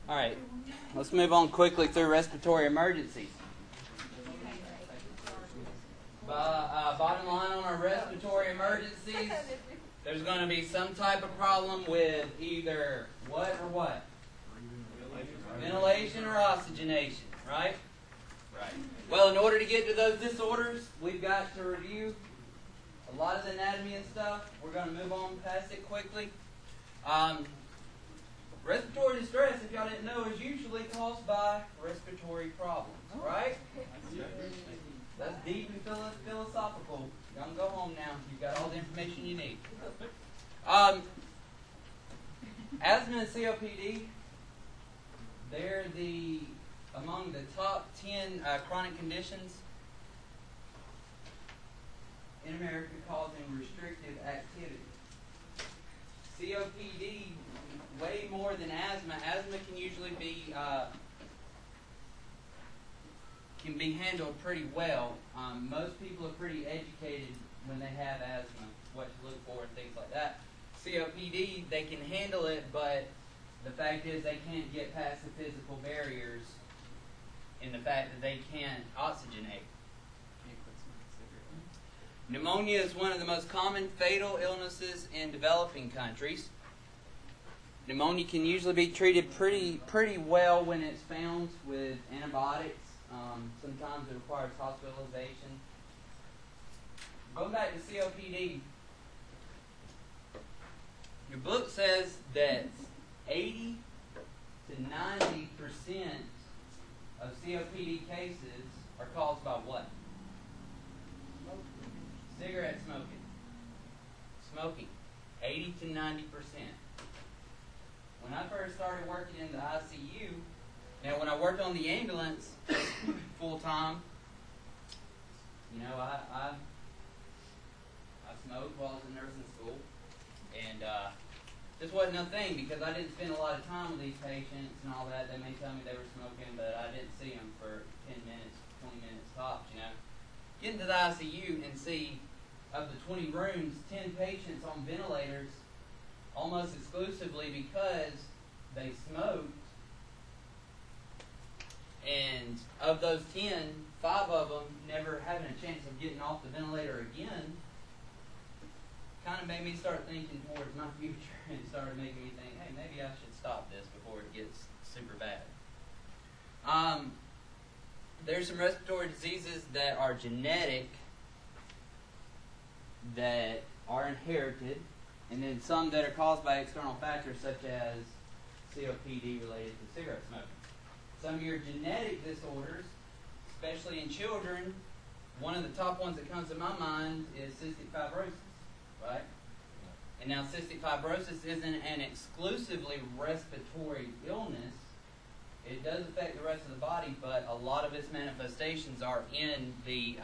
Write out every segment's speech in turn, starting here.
All right, let's move on quickly through respiratory emergencies. Bottom line on our respiratory emergencies, there's going to be some type of problem with either what or what? Ventilation or oxygenation, right? Right. Well, in order to get to those disorders, we've got to review a lot of the anatomy and stuff. We're going to move on past it quickly. Respiratory distress, if y'all didn't know, is usually caused by respiratory problems, right? That's deep and philosophical. Y'all can go home now. You've got all the information you need. Asthma and COPD, they're among the top 10 chronic conditions in America causing restrictive activity. COPD, way more than asthma. Asthma can usually be handled pretty well. Most people are pretty educated when they have asthma, what to look for and things like that. COPD, they can handle it, but the fact is they can't get past the physical barriers in the fact that they can't oxygenate. Pneumonia is one of the most common fatal illnesses in developing countries. Pneumonia can usually be treated pretty well when it's found with antibiotics. Sometimes it requires hospitalization. Going back to COPD, your book says that 80 to 90% of COPD cases are caused by what? Cigarette smoking. Smoking. 80 to 90%. When I first started working in the ICU, now when I worked on the ambulance full time, I smoked while I was in nursing school, and this wasn't a thing because I didn't spend a lot of time with these patients and all that. They may tell me they were smoking, but I didn't see them for 10 minutes, 20 minutes tops, Get into the ICU and see, of the 20 rooms, 10 patients on ventilators almost exclusively because they smoked. And of those 10, 5 of them never having a chance of getting off the ventilator again, kind of made me start thinking towards my future and started making me think, hey, maybe I should stop this before it gets super bad. There's some respiratory diseases that are genetic, that are inherited, and then some that are caused by external factors such as COPD related to cigarette smoking. Some of your genetic disorders, especially in children, one of the top ones that comes to my mind is cystic fibrosis, right? And now cystic fibrosis isn't an exclusively respiratory illness. It does affect the rest of the body, but a lot of its manifestations are in the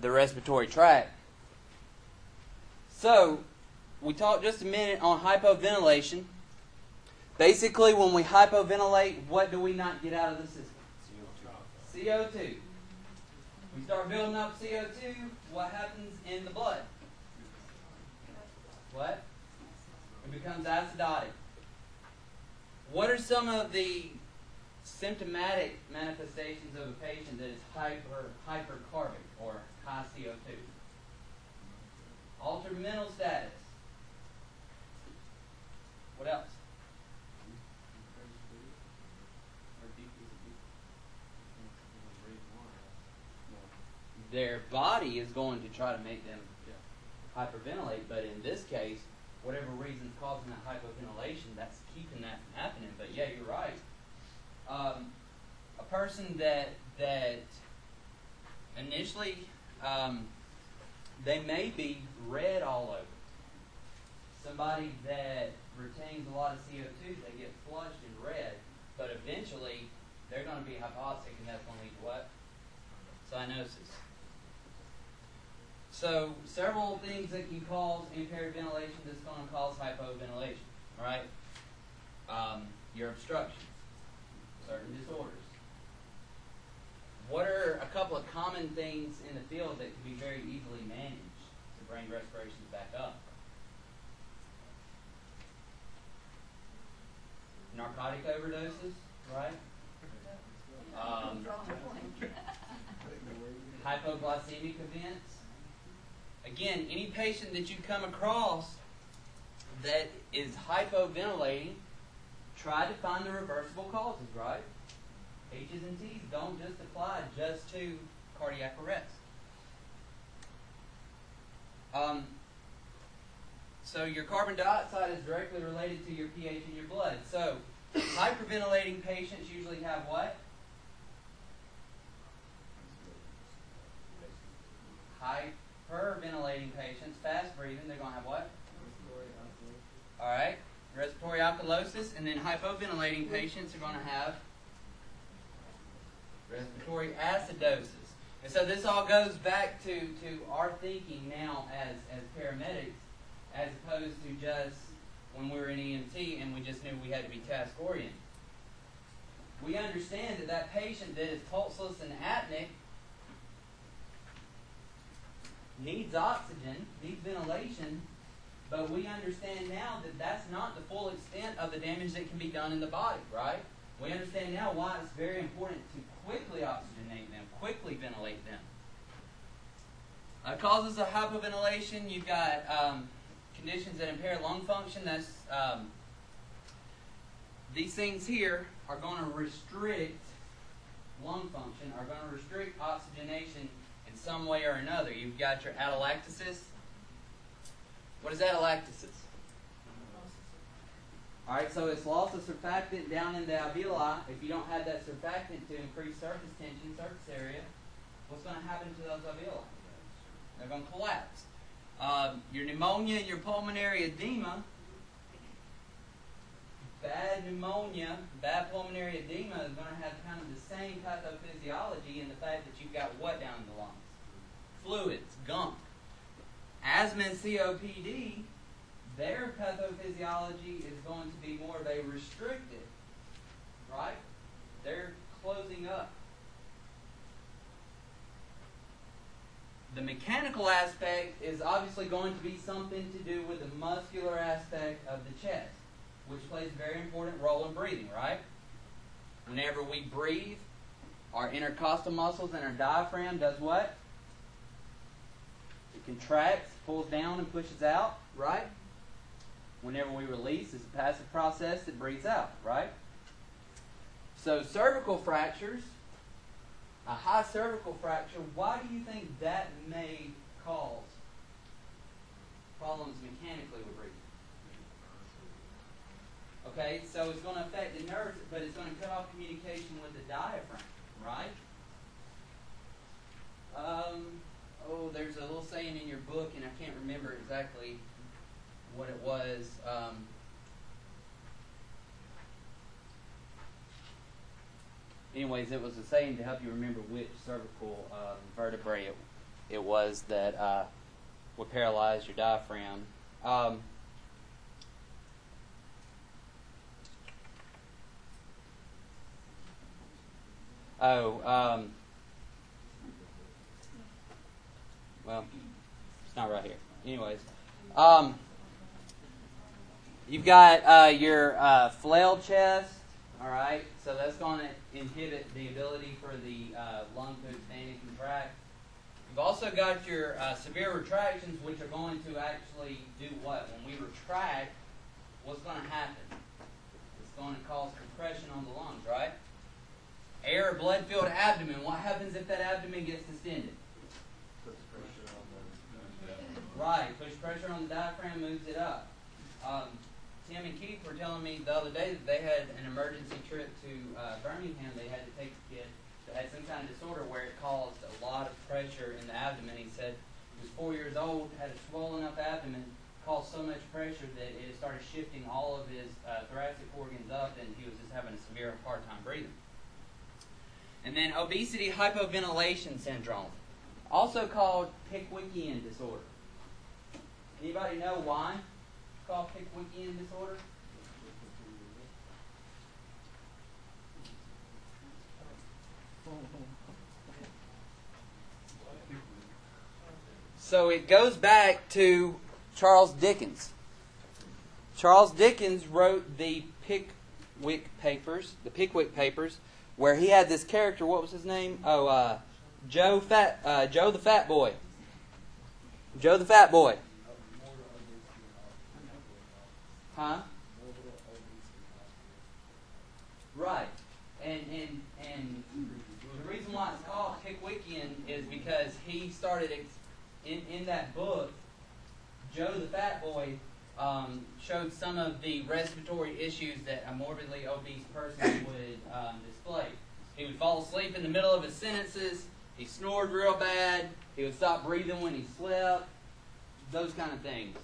respiratory tract. So, we talked just a minute on hypoventilation. Basically, when we hypoventilate, what do we not get out of the system? CO2. We start building up CO2, what happens in the blood? What? It becomes acidotic. What are some of the symptomatic manifestations of a patient that is hypercarbic or high CO2? Altered mental status. What else? Their body is going to try to make them hyperventilate, but in this case, whatever reason's causing that hypoventilation, that's keeping that from happening. But yeah, you're right. A person that initially they may be red all over. Somebody that retains a lot of CO2, they get flushed and red, but eventually they're going to be hypoxic, and that's going to lead to what? Cyanosis. So, several things that can cause impaired ventilation that's going to cause hypoventilation, all right? Your obstructions, certain disorders. What are a couple of common things in the field that can be very easily managed to bring respirations back up? narcotic overdoses, right? Hypoglycemic events. Again, any patient that you come across that is hypoventilating, try to find the reversible causes, right? H's and T's don't just apply just to cardiac arrest. So your carbon dioxide is directly related to your pH in your blood. So hyperventilating patients usually have what? Hyperventilating patients, fast breathing, they're going to have what? All right, respiratory alkalosis. And then hypoventilating patients are going to have respiratory acidosis. And so this all goes back to our thinking now as paramedics, as opposed to just when we were in EMT and we just knew we had to be task-oriented. We understand that that patient that is pulseless and apneic needs oxygen, needs ventilation, but we understand now that that's not the full extent of the damage that can be done in the body, right? We understand now why it's very important to quickly oxygenate them, quickly ventilate them. Causes of hypoventilation, you've got conditions that impair lung function. That's these things here are going to restrict lung function, are going to restrict oxygenation in some way or another. You've got your atelectasis. What is atelectasis? All right, so it's loss of surfactant down in the alveoli. If you don't have that surfactant to increase surface tension, surface area, what's going to happen to those alveoli? They're going to collapse. Your pneumonia and your pulmonary edema, bad pneumonia, bad pulmonary edema is going to have kind of the same pathophysiology in the fact that you've got what down in the lungs? Fluids, gunk. Asthma and COPD, their pathophysiology is going to be more of a restricted, right? They're closing up. The mechanical aspect is obviously going to be something to do with the muscular aspect of the chest, which plays a very important role in breathing, right? Whenever we breathe, our intercostal muscles and our diaphragm does what? It contracts, pulls down, and pushes out, right? Whenever we release, it's a passive process that breathes out, right? So cervical fractures, a high cervical fracture, why do you think that may cause problems mechanically with breathing? Okay, so it's going to affect the nerves, but it's going to cut off communication with the diaphragm, right? There's a little saying in your book, and I can't remember exactly what it was. Anyways, it was a saying to help you remember which cervical vertebrae it was that would paralyze your diaphragm. Well, it's not right here. Anyways, you've got your flail chest. All right, so that's going to inhibit the ability for the lung to expand and contract. You've also got your severe retractions, which are going to actually do what? When we retract, what's going to happen? It's going to cause compression on the lungs, right? Air or blood-filled abdomen. What happens if that abdomen gets distended? Push pressure on the Right, push pressure on the diaphragm, moves it up. Tim and Keith were telling me the other day that they had an emergency trip to Birmingham. They had to take a kid that had some kind of disorder where it caused a lot of pressure in the abdomen. He said he was 4 years old, had a swollen up abdomen, caused so much pressure that it started shifting all of his thoracic organs up, and he was just having a severe hard time breathing. And then obesity hypoventilation syndrome, also called Pickwickian disorder. Anybody know why it's called Pickwickian disorder? So it goes back to Charles Dickens. Charles Dickens wrote the Pickwick Papers, where he had this character. What was his name? Joe the Fat Boy. Joe the Fat Boy. Huh? Right. And the reason why it's called Pickwickian is because he started in that book. Joe the Fat Boy showed some of the respiratory issues that a morbidly obese person would display. He would fall asleep in the middle of his sentences. He snored real bad. He would stop breathing when he slept. Those kind of things.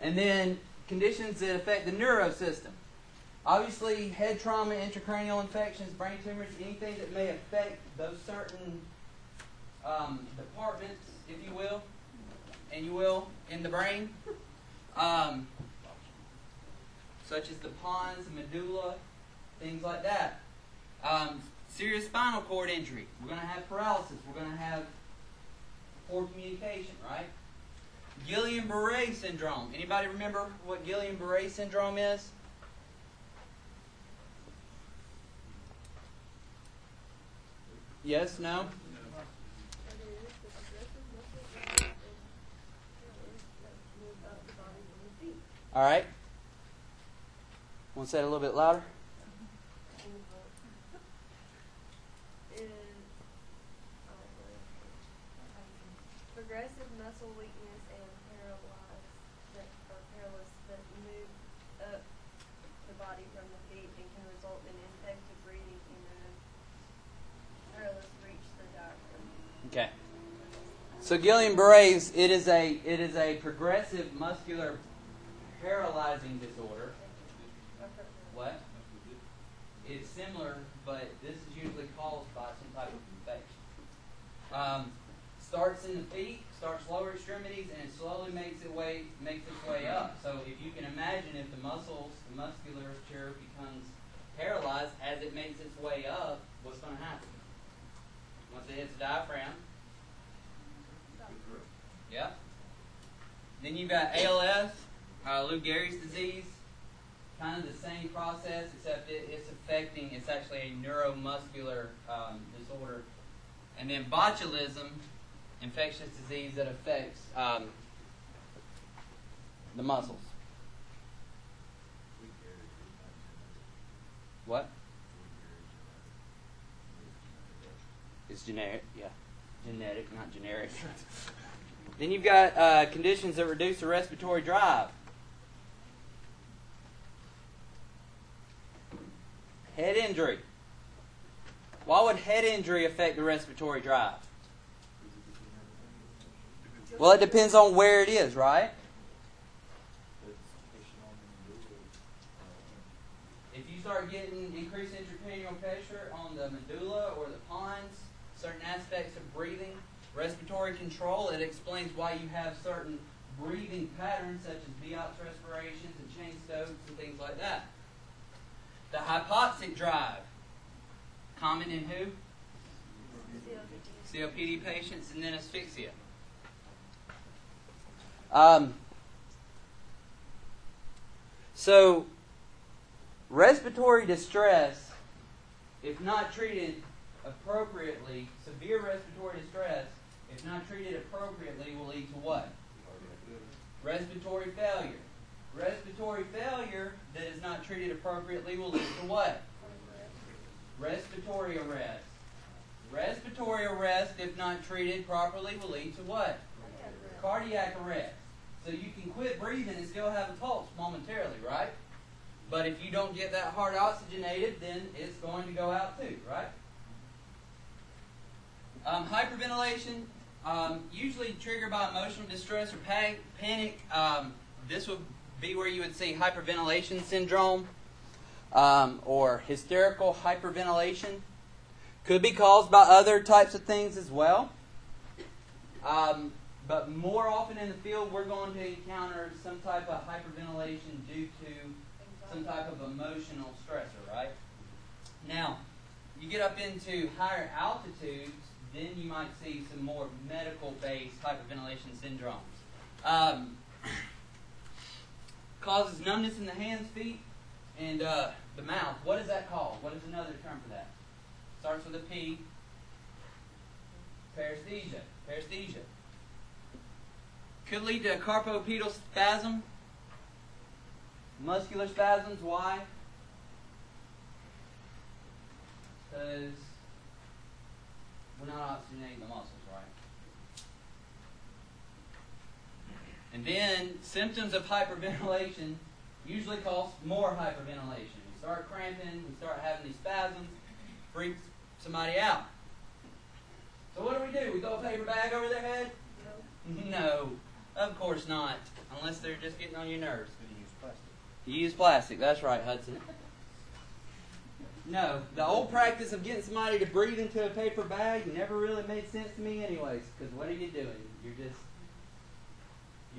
And then conditions that affect the neurosystem. Obviously, head trauma, intracranial infections, brain tumors, anything that may affect those certain departments, if you will, in the brain, such as the pons, the medulla, things like that. Serious spinal cord injury. We're going to have paralysis. We're going to have poor communication, right? Guillain-Barré syndrome. Anybody remember what Guillain-Barré syndrome is? Yes? No? All right. Want to say it a little bit louder? Progressive muscle weakness and paralysis that move up the body from the feet and can result in ineffective breathing and paralysis reach the diaphragm. Okay. So Guillain-Barré's it is a progressive muscular paralyzing disorder. What? It's similar, but this is usually caused by some type of infection. Starts in the feet, starts lower extremities, and it slowly makes its way up. So if you can imagine, if the musculature becomes paralyzed as it makes its way up, what's going to happen? Once it hits the diaphragm. Yeah. Then you've got ALS, Lou Gehrig's disease. Kind of the same process, except it's actually a neuromuscular disorder. And then botulism, infectious disease that affects the muscles. What? It's generic, yeah. Genetic, not generic. Then you've got conditions that reduce the respiratory drive. Head injury. Why would head injury affect the respiratory drive? Well, it depends on where it is, right? If you start getting increased intracranial pressure on the medulla or the pons, certain aspects of breathing, respiratory control, it explains why you have certain breathing patterns such as Biot's respirations and chain stokes and things like that. The hypoxic drive, common in who? COPD patients, and then asphyxia. So, respiratory distress, if not treated appropriately, severe respiratory distress, if not treated appropriately, will lead to what? Respiratory failure. Respiratory failure that is not treated appropriately will lead to what? Respiratory arrest. Respiratory arrest, if not treated properly, will lead to what? Cardiac arrest. So you can quit breathing and still have a pulse momentarily, right? But if you don't get that heart oxygenated, then it's going to go out too, right? Hyperventilation, usually triggered by emotional distress or panic. This would be where you would see hyperventilation syndrome or hysterical hyperventilation. Could be caused by other types of things as well. But more often in the field, we're going to encounter some type of hyperventilation due to some type of emotional stressor, right? Now, you get up into higher altitudes, then you might see some more medical-based hyperventilation syndromes. Causes numbness in the hands, feet, and the mouth. What is that called? What is another term for that? Starts with a P. Paresthesia. Paresthesia. Could lead to a carpopedal spasm. Muscular spasms. Why? Because we're not oxygenating the muscles, right? And then symptoms of hyperventilation usually cause more hyperventilation. We start cramping, we start having these spasms, freaks somebody out. So what do? We throw a paper bag over their head? No, of course not, unless they're just getting on your nerves. You use plastic. You use plastic, that's right, Hudson. No, the old practice of getting somebody to breathe into a paper bag never really made sense to me anyways, because what are you doing?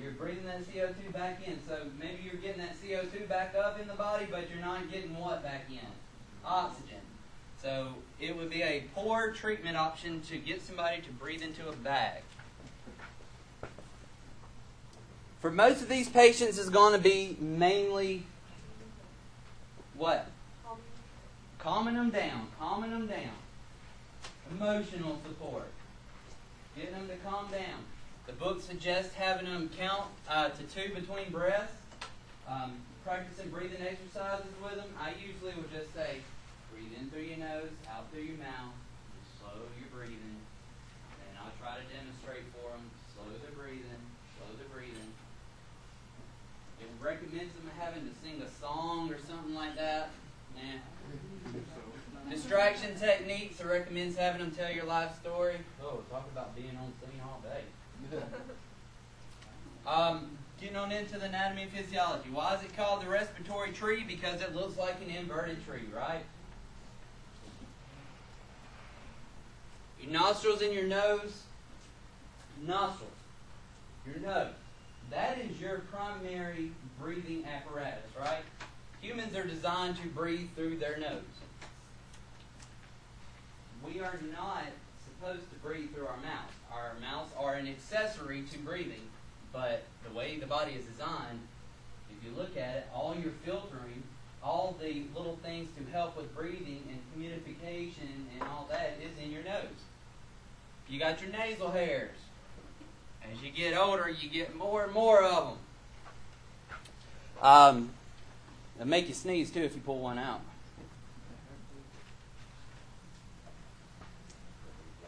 You're breathing that CO2 back in. So maybe you're getting that CO2 back up in the body, but you're not getting what back in? Oxygen. So it would be a poor treatment option to get somebody to breathe into a bag. For most of these patients, it's going to be mainly what? Calming them down. Calming them down. Emotional support. Getting them to calm down. The book suggests having them count to 2 between breaths. Practicing breathing exercises with them. I usually would just say, breathe in through your nose, out through your mouth. Just slow your breathing. And I'll try to demonstrate for them. Slow the breathing. Slow the breathing. It recommends them having to sing a song or something like that. Nah. Distraction techniques. It recommends having them tell your life story. Oh, talk about being on scene all day. Getting on into the anatomy and physiology. Why is it called the respiratory tree? Because it looks like an inverted tree, right? Your nostrils and your nose. Nostrils. Your nose. That is your primary breathing apparatus, right? Humans are designed to breathe through their nose. We are not supposed to breathe through our mouth. Our mouths are an accessory to breathing, but the way the body is designed, if you look at it, all your filtering, all the little things to help with breathing and humidification and all that is in your nose. You got your nasal hairs. As you get older, you get more and more of them. They'll make you sneeze too if you pull one out.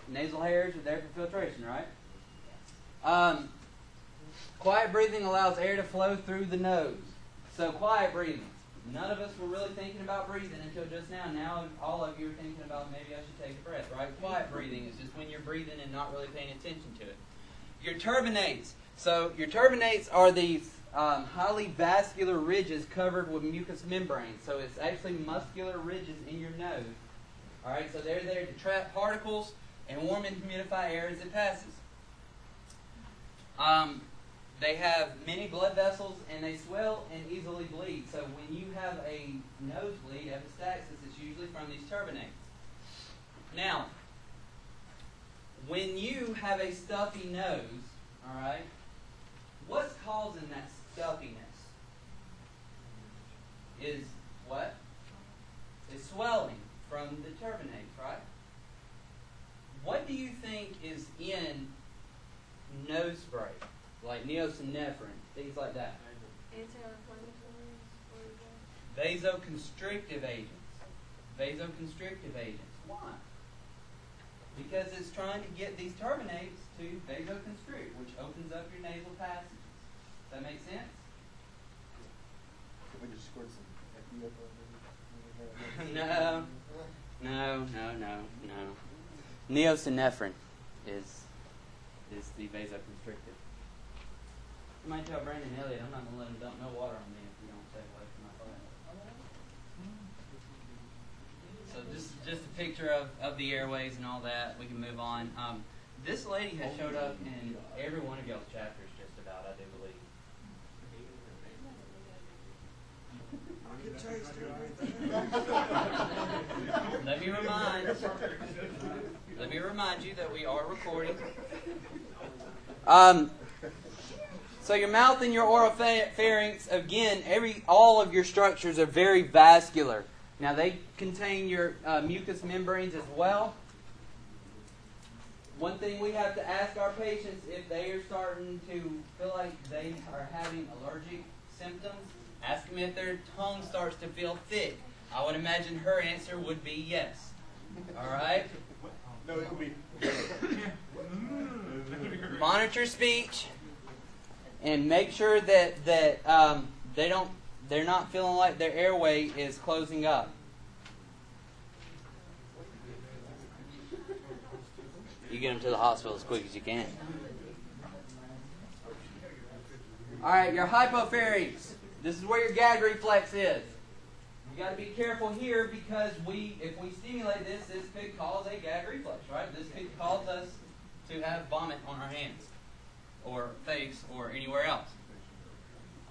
Nasal hairs are there for filtration, right? Quiet breathing allows air to flow through the nose. So quiet breathing. None of us were really thinking about breathing until just now. Now all of you are thinking about maybe I should take a breath, right? Quiet breathing is just when you're breathing and not really paying attention to it. Your turbinates. So your turbinates are these highly vascular ridges covered with mucous membrane. So it's actually muscular ridges in your nose. All right, so they're there to trap particles and warm and humidify air as it passes. They have many blood vessels and they swell and easily bleed. So when you have a nosebleed, epistaxis, it's usually from these turbinates. Now, when you have a stuffy nose, all right, what's causing that stuffiness? Is what? Is swelling from the turbinates, right? What do you think is in nose spray? Like neosinephrine, things like that. Anti-inflammatories. Vasoconstrictive agents. Vasoconstrictive agents. Why? Because it's trying to get these turbinates to vasoconstrict, which opens up your nasal passages. Does that make sense? Can we just squirt some FU No. Neosinephrine is the vasoconstrictive. You might tell Brandon Elliott, I'm not going to let him dump no water on me if you don't take away from my phone. So this is just a picture of the airways and all that. We can move on. This lady has showed up in every one of y'all's chapters just about, I do believe. Let me remind you that we are recording. So your mouth and your oropharynx, again, all of your structures are very vascular. Now they contain your mucous membranes as well. One thing we have to ask our patients if they are starting to feel like they are having allergic symptoms, ask them if their tongue starts to feel thick. I would imagine her answer would be yes. All right? No, it would be. Monitor speech and make sure that they're not feeling like their airway is closing up. You get them to the hospital as quick as you can. All right, your hypopharynx. This is where your gag reflex is. You got to be careful here because if we stimulate this could cause a gag reflex, right? This could cause us to have vomit on our hands or face or anywhere else.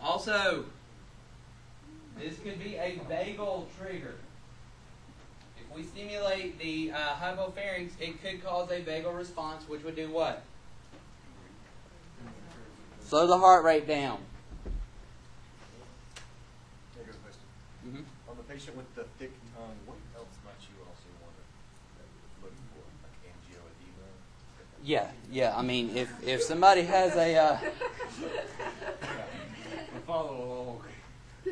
Also, this could be a vagal trigger. If we stimulate the hypopharynx, it could cause a vagal response, which would do what? Slow the heart rate down. There goes a question. Mm-hmm. On the patient with the thick tongue, what else might you also want to look for? Like angioedema? Yeah. I mean, if somebody has a Follow along. I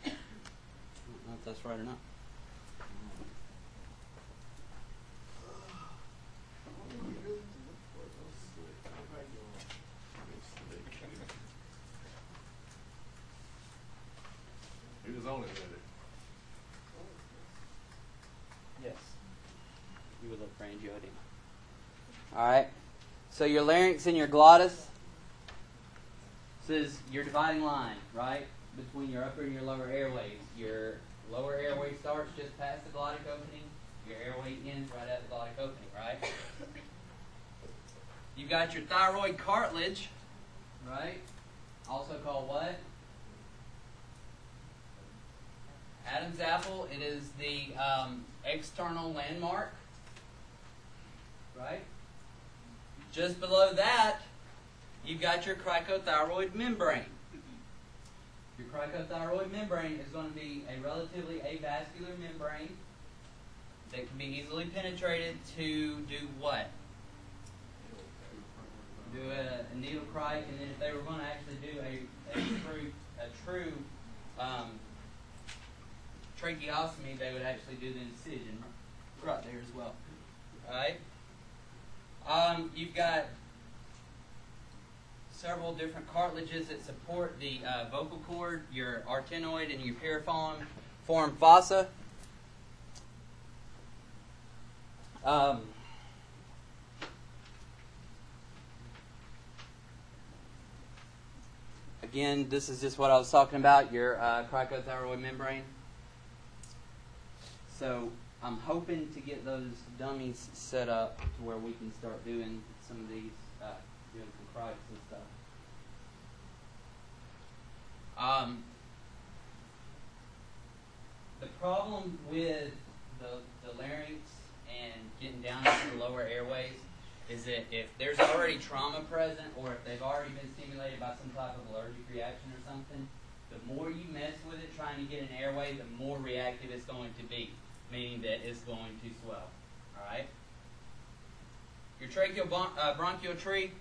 don't know if that's right or not. He was on it with it. Yes. You would look for angioedema. All right. So your larynx and your glottis. This is your dividing line, right, between your upper and your lower airways. Your lower airway starts just past the glottic opening. Your airway ends right at the glottic opening, right? You've got your thyroid cartilage, right? Also called what? Adam's apple. It is the external landmark, right? Just below that, you've got your cricothyroid membrane. Your cricothyroid membrane is going to be a relatively avascular membrane that can be easily penetrated to do what? Do a needle cric, and then if they were going to actually do a true tracheostomy, they would actually do the incision right there as well. All right. You've got several different cartilages that support the vocal cord, your arytenoid and your piriform fossa. Again, this is just what I was talking about, your cricothyroid membrane. So I'm hoping to get those dummies set up to where we can start doing some of these, doing some crics and stuff. The problem with the larynx and getting down into the lower airways is that if there's already trauma present or if they've already been stimulated by some type of allergic reaction or something, the more you mess with it trying to get an airway, the more reactive it's going to be, meaning that it's going to swell. All right? Your tracheal bronchial tree,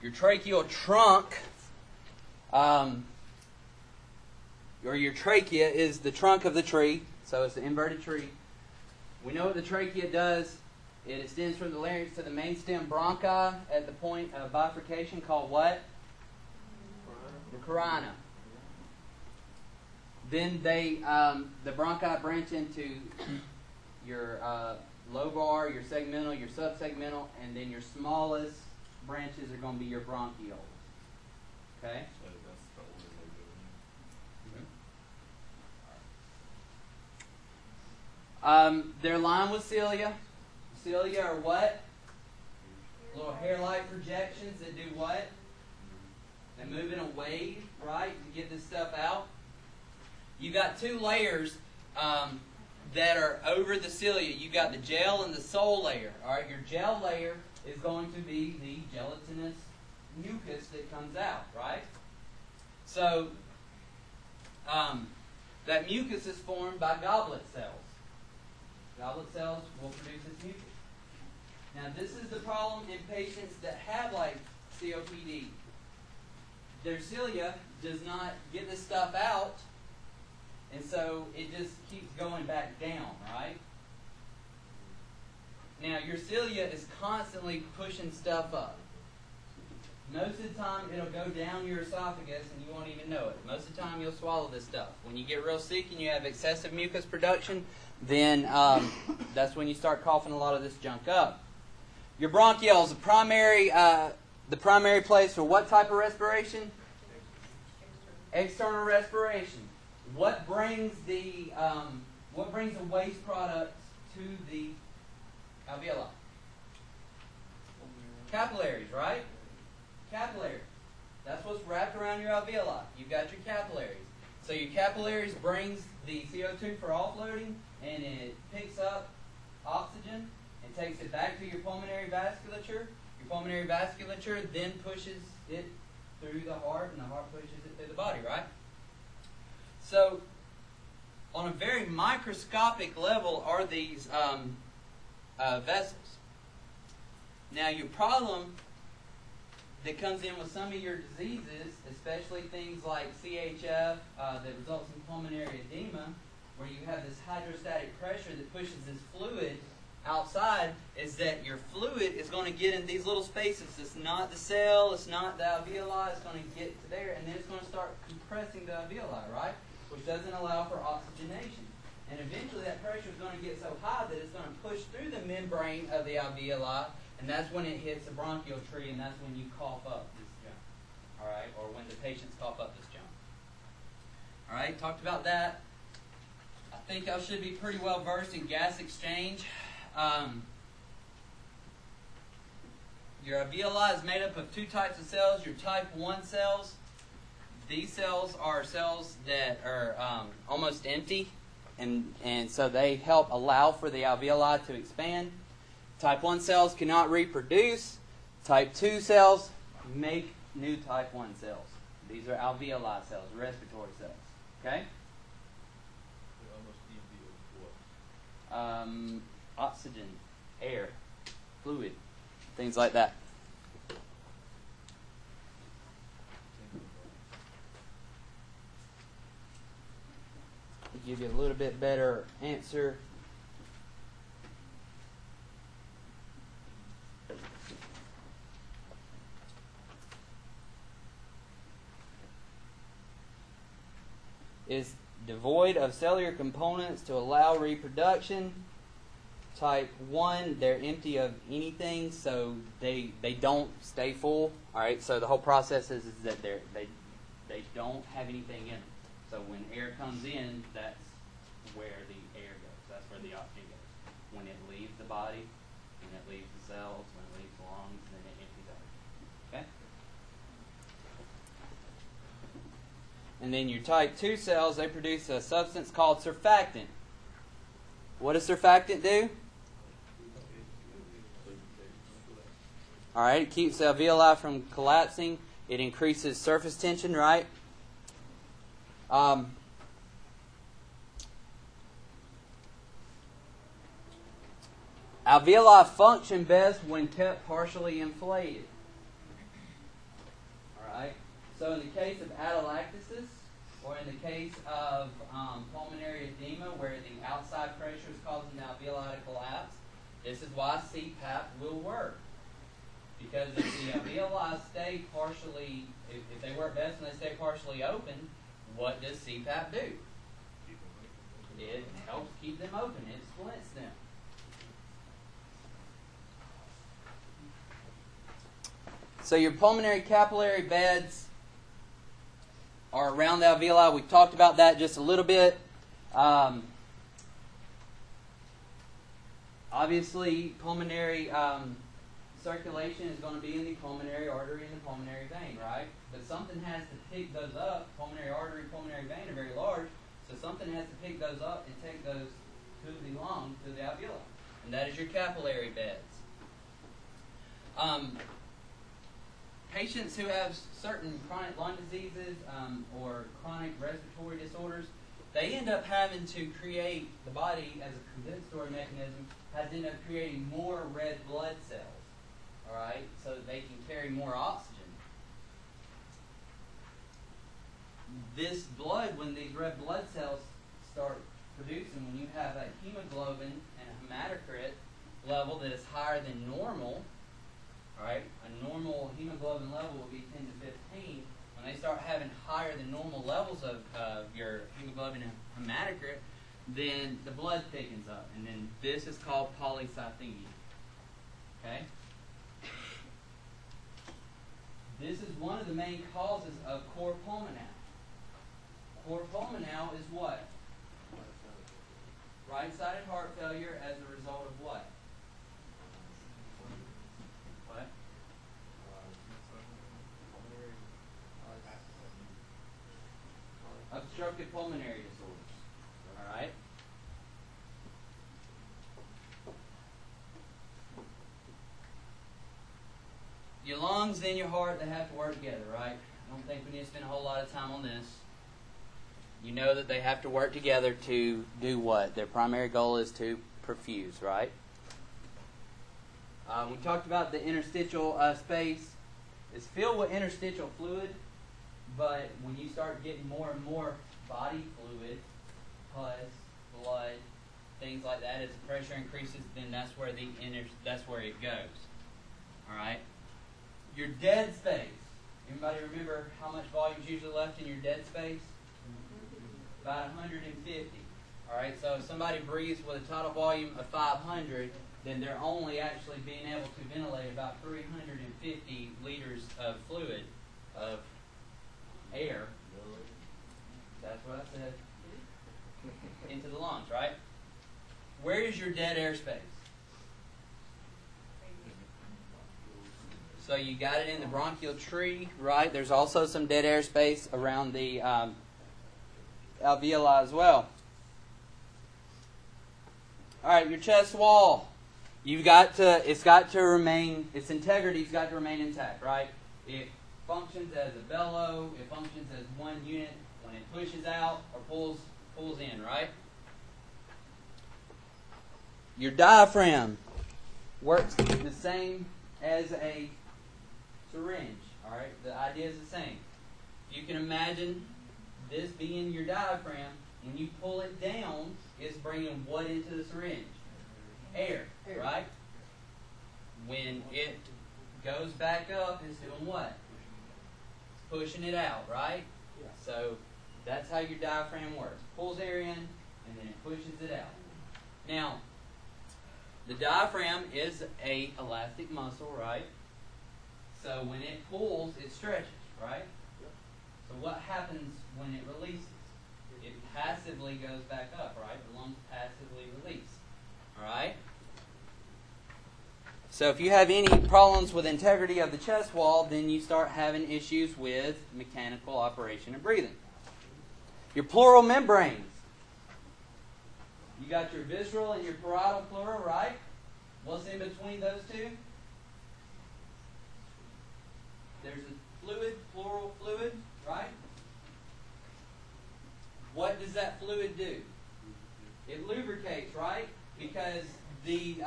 your tracheal trunk, or your trachea is the trunk of the tree, so it's an inverted tree. We know what the trachea does. It extends from the larynx to the main stem bronchi at the point of bifurcation called what? The carina. Then the bronchi branch into your lobar, your segmental, your subsegmental, and then your smallest branches are going to be your bronchioles. Okay? They're lined with cilia. Cilia are what? Little hair-like projections that do what? They move in a wave, right, to get this stuff out. You got two layers that are over the cilia. You got the gel and the sole layer. All right, your gel layer is going to be the gelatinous mucus that comes out, right? So that mucus is formed by goblet cells. Goblet cells will produce this mucus. Now, this is the problem in patients that have like COPD. Their cilia does not get this stuff out, and so it just keeps going back down, right? Now, your cilia is constantly pushing stuff up. Most of the time, it'll go down your esophagus, and you won't even know it. Most of the time, you'll swallow this stuff. When you get real sick and you have excessive mucus production, then that's when you start coughing a lot of this junk up. Your bronchioles, the primary place for what type of respiration? External respiration. What brings the waste products to the alveoli? Capillaries, right? Capillaries. That's what's wrapped around your alveoli. You've got your capillaries. So your capillaries brings the CO2 for offloading, and it picks up oxygen and takes it back to your pulmonary vasculature. Your pulmonary vasculature then pushes it through the heart, and the heart pushes it through the body, right? So, on a very microscopic level are these vessels. Now, your problem that comes in with some of your diseases, especially things like CHF that results in pulmonary edema, where you have this hydrostatic pressure that pushes this fluid outside, is that your fluid is going to get in these little spaces. It's not the cell, it's not the alveoli, it's going to get to there, and then it's going to start compressing the alveoli, right? Which doesn't allow for oxygenation. And eventually that pressure is going to get so high that it's going to push through the membrane of the alveoli, and that's when it hits the bronchial tree, and that's when you cough up this junk. All right? Or when the patients cough up this junk. All right? Talked about that. I think y'all should be pretty well versed in gas exchange. Your alveoli is made up of two types of cells. Your type 1 cells. These cells are cells that are almost empty, and so they help allow for the alveoli to expand. Type 1 cells cannot reproduce. Type 2 cells make new type 1 cells. These are alveoli cells, respiratory cells. Okay? Oxygen, air, fluid, things like that. To give you a little bit better answer, is devoid of cellular components to allow reproduction. Type 1, they're empty of anything, so they don't stay full. All right, so the whole process is that they don't have anything in them. So when air comes in, that's where the air goes. That's where the oxygen goes. When it leaves the body, when it leaves the cells, when it leaves the lungs, then it empties out. Okay? And then your type 2 cells, they produce a substance called surfactant. What does surfactant do? All right, it keeps the alveoli from collapsing. It increases surface tension, right? Alveoli function best when kept partially inflated. All right. So in the case of atelectasis, or in the case of pulmonary edema, where the outside pressure is causing the alveoli to collapse, this is why CPAP will work. Because if the alveoli stay partially, if they work best when they stay partially open, what does CPAP do? It helps keep them open. It splints them. So your pulmonary capillary beds are around the alveoli. We've talked about that just a little bit. Obviously, pulmonary circulation is going to be in the pulmonary artery and the pulmonary vein, right? But something has to pick those up. Pulmonary artery, pulmonary vein are very large, so something has to pick those up and take those to the lung, to the alveoli. And that is your capillary beds. Patients who have certain chronic lung diseases or chronic respiratory disorders, they end up having to create, the body as a compensatory mechanism, has ended up creating more red blood cells, all right, so that they can carry more oxygen. This blood, when these red blood cells start producing, when you have a hemoglobin and a hematocrit level that is higher than normal, all right, a normal hemoglobin level will be 10 to 15. When they start having higher than normal levels of your hemoglobin and hematocrit, then the blood thickens up, and then this is called polycythemia. Okay? This is one of the main causes of cor pulmonale. Cor pulmonale is what? Right-sided heart failure as a result of what? What? Obstructive pulmonary disorders. All right? Your lungs and your heart, they have to work together, right? I don't think we need to spend a whole lot of time on this. You know that they have to work together to do what? Their primary goal is to perfuse, right? We talked about the interstitial space. It's filled with interstitial fluid, but when you start getting more and more body fluid, pus, blood, things like that, as the pressure increases, then that's where it goes. All right. Your dead space. Anybody remember how much volume is usually left in your dead space? About 150. All right. So if somebody breathes with a total volume of 500, then they're only actually being able to ventilate about 350 liters of fluid, of air. That's what I said. Into the lungs, right? Where is your dead airspace? So you got it in the bronchial tree, right? There's also some dead airspace around the alveoli as well. All right, your chest wall. It's got to remain, its integrity's got to remain intact, right? It functions as a bellow. It functions as one unit when it pushes out or pulls in, right? Your diaphragm works the same as a syringe, all right? The idea is the same. You can imagine this being your diaphragm. When you pull it down, it's bringing what into the syringe? Air, right? When it goes back up, it's doing what? It's pushing it out, right? So that's how your diaphragm works. Pulls air in, and then it pushes it out. Now, the diaphragm is a elastic muscle, right? So when it pulls, it stretches, right? So what happens when it releases? It passively goes back up, right? The lungs passively release. All right? So if you have any problems with integrity of the chest wall, then you start having issues with mechanical operation and breathing. Your pleural membranes. You got your visceral and your parietal pleura, right? What's in between those two? There's a fluid, pleural fluid, right? What does that fluid do? It lubricates, right? Because the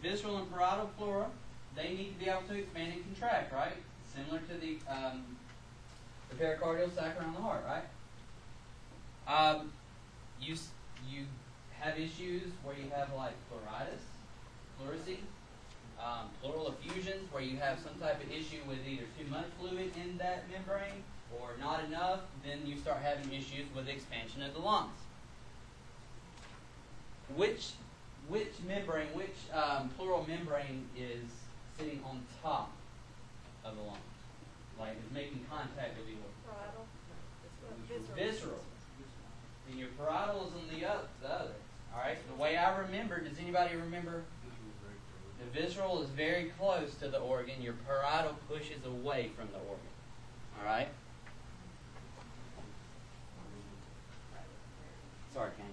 visceral and parietal pleura, they need to be able to expand and contract, right? Similar to the pericardial sac around the heart, right? You have issues where you have like pleuritis, pleurisy, pleural effusions, where you have some type of issue with either too much fluid in that membrane or not enough. Then you start having issues with expansion of the lungs. Which membrane, pleural membrane is sitting on top of the lungs? Like is making contact with your Parietal. visceral. And your parietal is on the other. All right. The way I remember, does anybody remember? The visceral is very close to the organ. Your parietal pushes away from the organ. All right. Sorry, Kane.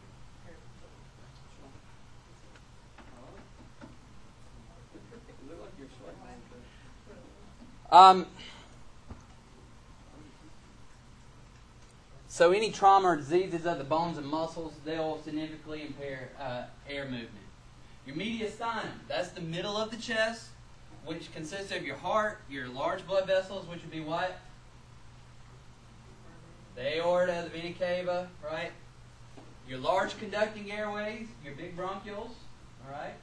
So any trauma or diseases of the bones and muscles, they'll significantly impair air movement. Your mediastinum, that's the middle of the chest, which consists of your heart, your large blood vessels, which would be what? The aorta, the vena cava, right? Your large conducting airways, your big bronchioles, all right?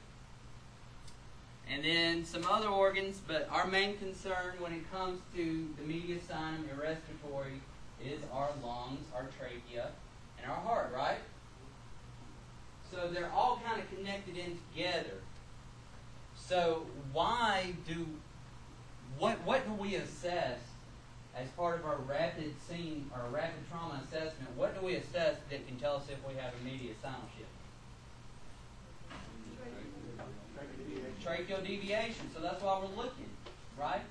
And then some other organs, but our main concern when it comes to the mediastinum and respiratory is our lungs, our trachea, and our heart, right? So they're all kind of connected in together. So what do we assess as part of our rapid trauma assessment? What do we assess that can tell us if we have a mediastinal shift? Tracheal deviation. So that's why we're looking, right?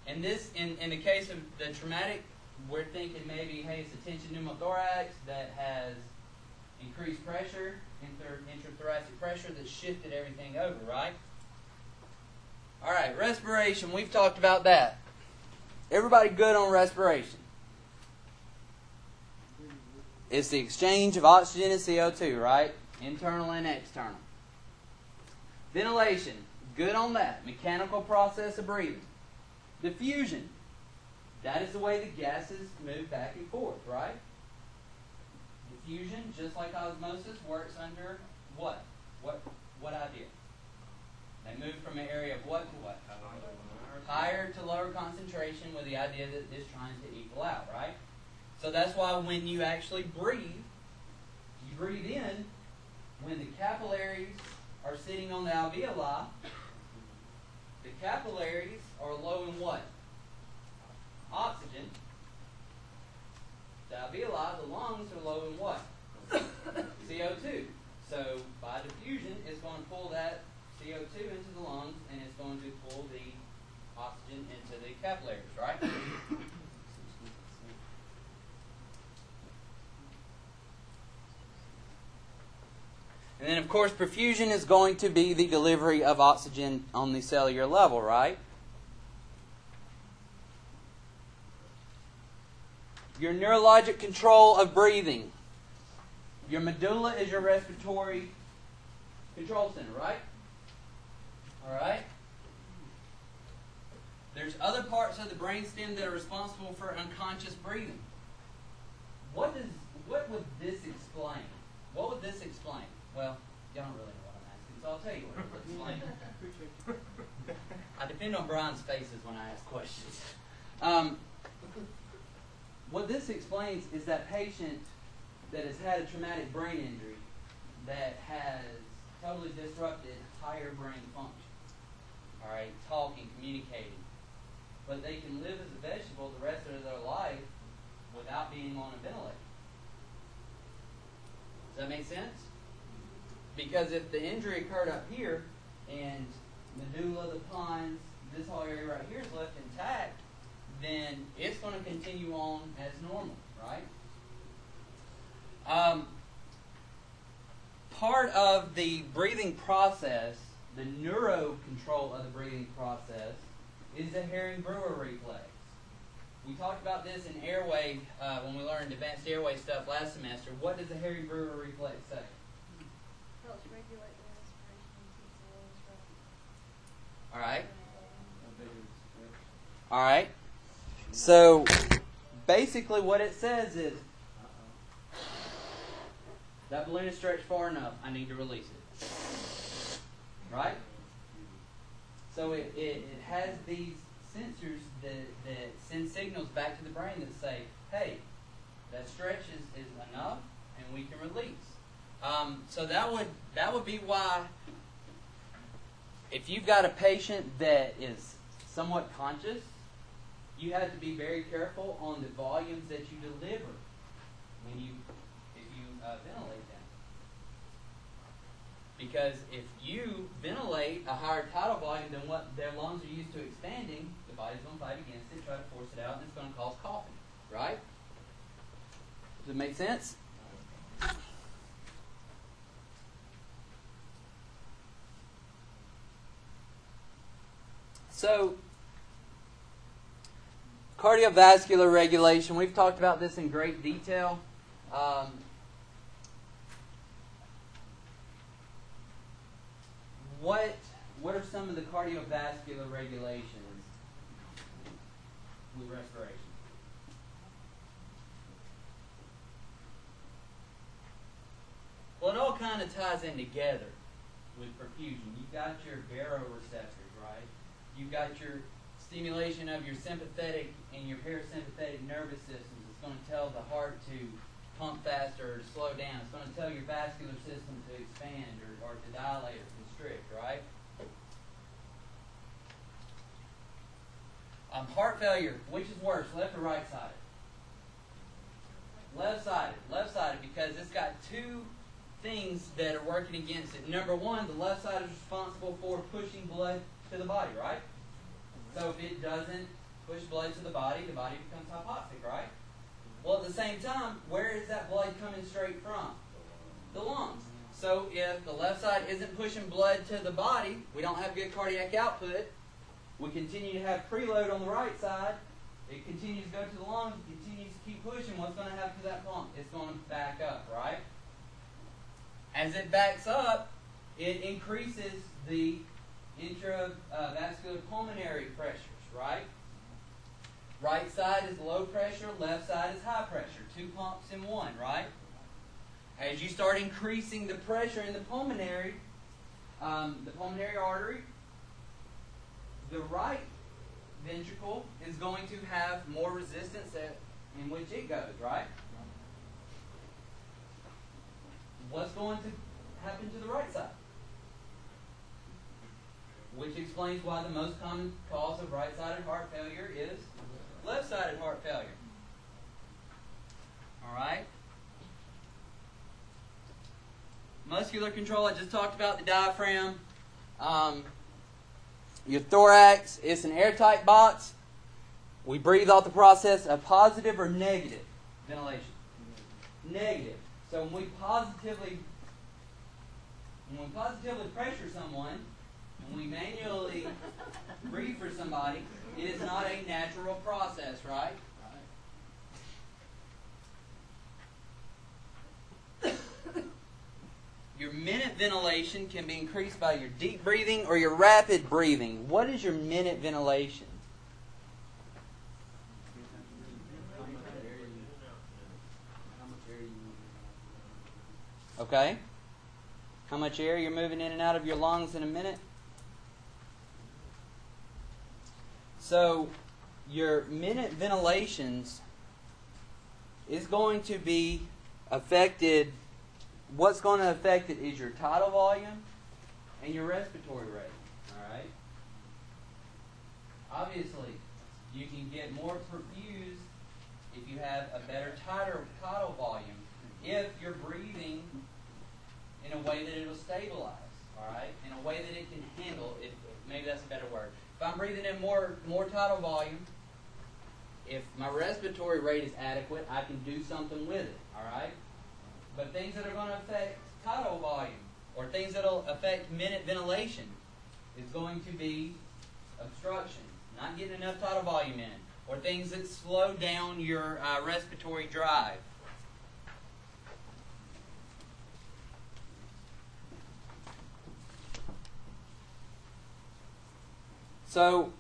And this, in the case of the traumatic, we're thinking maybe, hey, it's a tension pneumothorax that has increased pressure, intrathoracic pressure that shifted everything over, right? All right, respiration. We've talked about that. Everybody good on respiration? It's the exchange of oxygen and CO2, right? Internal and external. Ventilation. Good on that. Mechanical process of breathing. Diffusion. That is the way the gases move back and forth, right? Diffusion, just like osmosis, works under what? What idea? They move from an area of what to what? Higher to lower concentration with the idea that it's trying to equal out, right? So that's why when you actually breathe, you breathe in, when the capillaries are sitting on the alveoli, the capillaries are low in what? Oxygen. The alveoli, the lungs, are low in what? CO2. So by diffusion, it's going to pull that CO2 into the lungs, and it's going to pull the oxygen into the capillaries, right? And then, of course, perfusion is going to be the delivery of oxygen on the cellular level, right? Your neurologic control of breathing. Your medulla is your respiratory control center, right? All right? There's other parts of the brainstem that are responsible for unconscious breathing. What would this explain? What would this explain? Well, y'all don't really know what I'm asking, so I'll tell you what it would explain. I depend on Brian's faces when I ask questions. What this explains is that patient that has had a traumatic brain injury that has totally disrupted higher brain function. All right, talking, communicating. But they can live as a vegetable the rest of their life without being on a ventilator. Does that make sense? Because if the injury occurred up here and medulla, the pons, this whole area right here is left intact, then it's going to continue on as normal, right? Part of the breathing process, the neuro control of the breathing process, is the Herring-Brewer reflex. We talked about this in Airway when we learned advanced airway stuff last semester. What does the Herring-Brewer reflex say? Helps regulate the respiration and keeps the lungs from... All right. All right. So basically what it says is, that balloon is stretched far enough, I need to release it. Right? So it has these sensors that send signals back to the brain that say, hey, that stretch is enough and we can release. So that would be why if you've got a patient that is somewhat conscious, you have to be very careful on the volumes that you deliver if you ventilate them. Because if you ventilate a higher tidal volume than what their lungs are used to expanding, the body's going to fight against it, try to force it out, and it's going to cause coughing. Right? Does it make sense? So, cardiovascular regulation. We've talked about this in great detail. What are some of the cardiovascular regulations with respiration? Well, it all kind of ties in together with perfusion. You've got your baroreceptors, right? You've got your stimulation of your sympathetic and your parasympathetic nervous systems. It's going to tell the heart to pump faster or to slow down. It's going to tell your vascular system to expand or to dilate or constrict, right? Heart failure, which is worse, left or right-sided? Left-sided. Left-sided because it's got two things that are working against it. Number one, the left side is responsible for pushing blood to the body, right? So if it doesn't push blood to the body becomes hypoxic, right? Well, at the same time, where is that blood coming straight from? The lungs. So if the left side isn't pushing blood to the body, we don't have good cardiac output. We continue to have preload on the right side. It continues to go to the lungs. It continues to keep pushing. What's going to happen to that pump? It's going to back up, right? As it backs up, it increases the intravascular pulmonary pressures, right? Right side is low pressure, left side is high pressure. Two pumps in one, right? As you start increasing the pressure in the pulmonary artery, the right ventricle is going to have more resistance in which it goes, right? What's going to happen to the right side? Which explains why the most common cause of right-sided heart failure is left-sided heart failure. All right? Muscular control, I just talked about the diaphragm. Your thorax, it's an airtight box. We breathe off the process of positive or negative ventilation. Negative. So when we positively pressure someone, when we manually breathe for somebody, it is not a natural process, right? Your minute ventilation can be increased by your deep breathing or your rapid breathing. What is your minute ventilation? Okay. How much air you're moving in and out of your lungs in a minute? So, your minute ventilations is going to be affected. What's going to affect it is your tidal volume and your respiratory rate. All right. Obviously, you can get more perfused if you have a better tidal volume. If you're breathing in a way that it will stabilize, all right, in a way that it can handle it. Maybe that's a better word. If I'm breathing in more tidal volume, if my respiratory rate is adequate, I can do something with it, all right? But things that are going to affect tidal volume or things that will affect minute ventilation is going to be obstruction, not getting enough tidal volume in, or things that slow down your respiratory drive. So,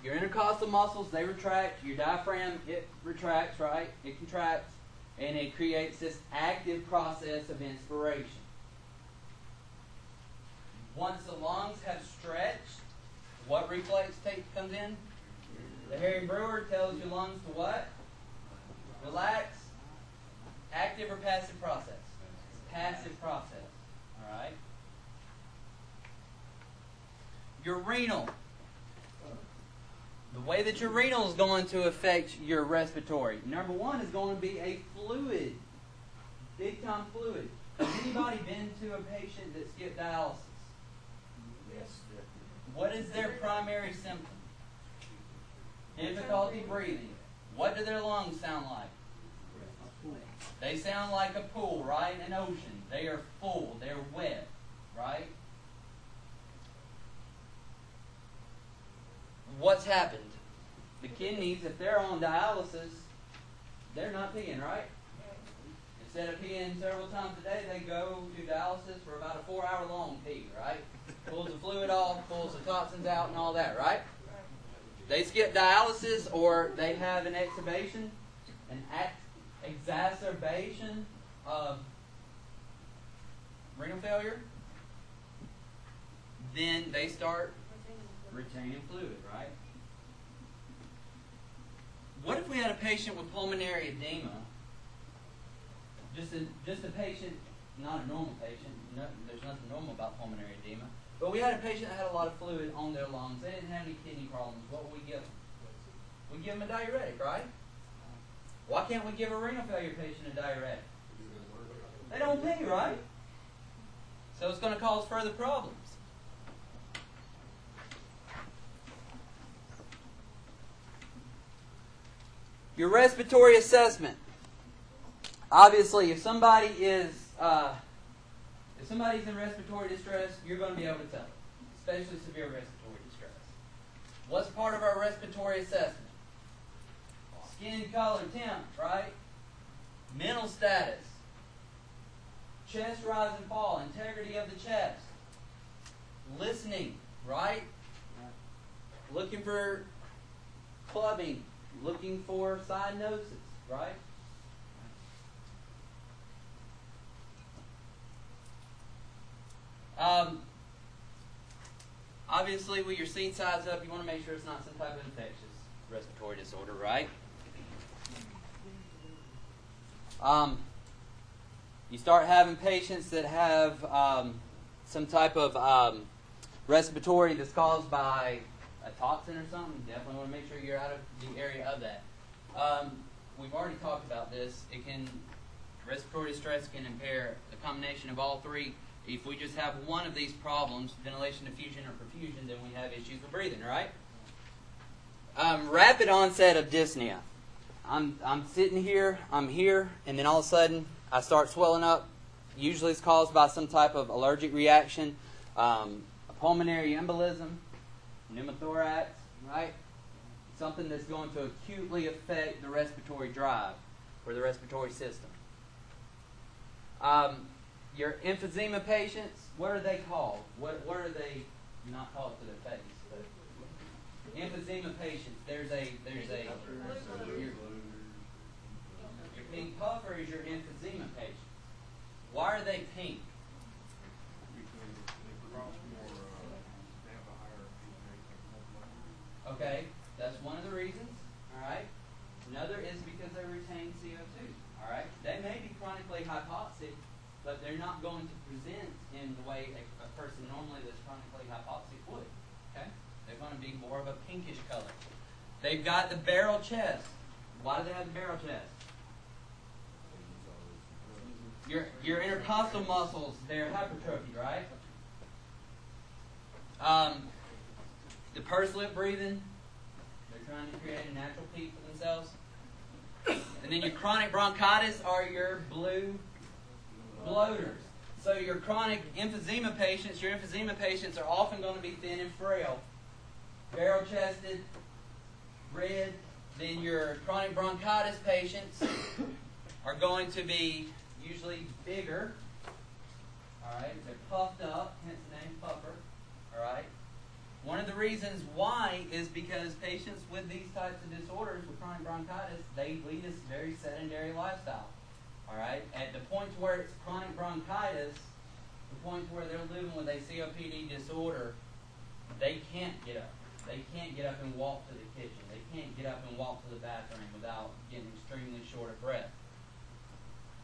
your intercostal muscles, they retract. Your diaphragm, it retracts, right? It contracts. And it creates this active process of inspiration. Once the lungs have stretched, what reflex comes in? The Harry Brewer tells your lungs to what? Relax. Active or passive process? Passive process. All right? Your renal. The way that your renal is going to affect your respiratory. Number one is going to be a fluid. Big time fluid. Has anybody been to a patient that skipped dialysis? Yes. What is their primary symptom? Difficulty breathing. What do their lungs sound like? They sound like a pool, right? An ocean. They are full. They're wet, right? what's happened? The kidneys, if they're on dialysis, they're not peeing, right? Instead of peeing several times a day, they go to dialysis for about a 4-hour-long pee, right? Pulls the fluid off, pulls the toxins out, and all that, right? They skip dialysis, or they have an exacerbation of renal failure. Then they start retaining fluid, right? What if we had a patient with pulmonary edema? Just a patient, not a normal patient. No, there's nothing normal about pulmonary edema. But we had a patient that had a lot of fluid on their lungs. They didn't have any kidney problems. What would we give them? We give them a diuretic, right? Why can't we give a renal failure patient a diuretic? They don't pee, right? So it's going to cause further problems. Your respiratory assessment. Obviously, if somebody's in respiratory distress, you're going to be able to tell it, especially severe respiratory distress. What's part of our respiratory assessment? Skin color, temp, right? Mental status, chest rise and fall, integrity of the chest, listening, right? Looking for clubbing, looking for cyanosis, right? Obviously, with your seat size up, you want to make sure it's not some type of infectious respiratory disorder, right? You start having patients that have some type of respiratory that's caused by a toxin or something. You definitely want to make sure you're out of the area of that. We've already talked about this. Respiratory distress can impair a combination of all three. If we just have one of these problems, ventilation, diffusion, or perfusion, then we have issues with breathing, right? Rapid onset of dyspnea. I'm sitting here, I'm here, and then all of a sudden I start swelling up. Usually it's caused by some type of allergic reaction, a pulmonary embolism, pneumothorax, right? Something that's going to acutely affect the respiratory drive or the respiratory system. Your emphysema patients, what are they called? What are they not called to their face? But emphysema patients, there's your pink puffer is your emphysema patients. Why are they pink? Okay, that's one of the reasons. All right. Another is because they retain CO2. All right. They may be chronically hypoxic, but they're not going to present in the way a person normally that's chronically hypoxic would. Okay? They're going to be more of a pinkish color. They've got the barrel chest. Why do they have the barrel chest? Your intercostal muscles, they're hypertrophied, right? The pursed lip breathing, they're trying to create a natural peak for themselves. And then your chronic bronchitis are your blue bloaters. So your chronic emphysema patients, are often going to be thin and frail. Barrel-chested, red. Then your chronic bronchitis patients are going to be usually bigger. All right, they're puffed up, hence the name puffer. All right. One of the reasons why is because patients with these types of disorders with chronic bronchitis, they lead a very sedentary lifestyle. All right. At the point where it's chronic bronchitis, the point where they're living with a COPD disorder, they can't get up. They can't get up and walk to the kitchen. They can't get up and walk to the bathroom without getting extremely short of breath.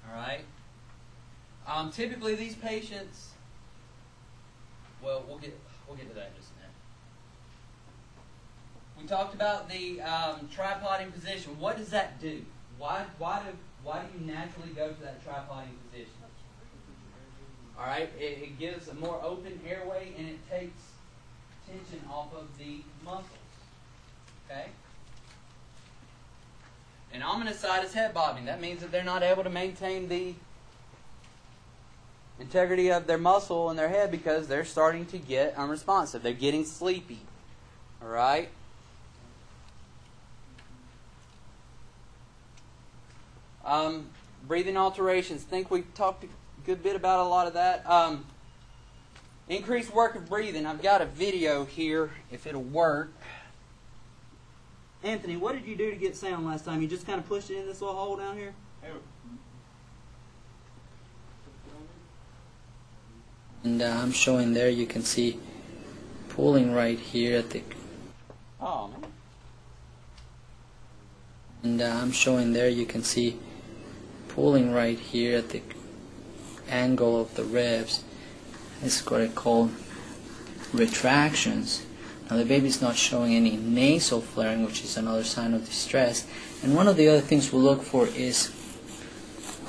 All right. Typically, these patients. Well, we'll get to that in just a minute. We talked about the tripoding position. What does that do? Why do you naturally go to that tripoding position? All right. It gives a more open airway and it takes tension off of the muscles. Okay. An ominous side is head bobbing. That means that they're not able to maintain the integrity of their muscle in their head because they're starting to get unresponsive. They're getting sleepy. All right? Breathing alterations. Think we've talked a good bit about a lot of that. Increased work of breathing. I've got a video here, if it'll work. Anthony, what did you do to get sound last time? You just kind of pushed it in this little hole down here? And I'm showing there, you can see pulling right here at the... Oh, man. And I'm showing there, you can see pulling right here at the angle of the ribs. This is what I call retractions. Now the baby's not showing any nasal flaring, which is another sign of distress. And one of the other things we'll look for is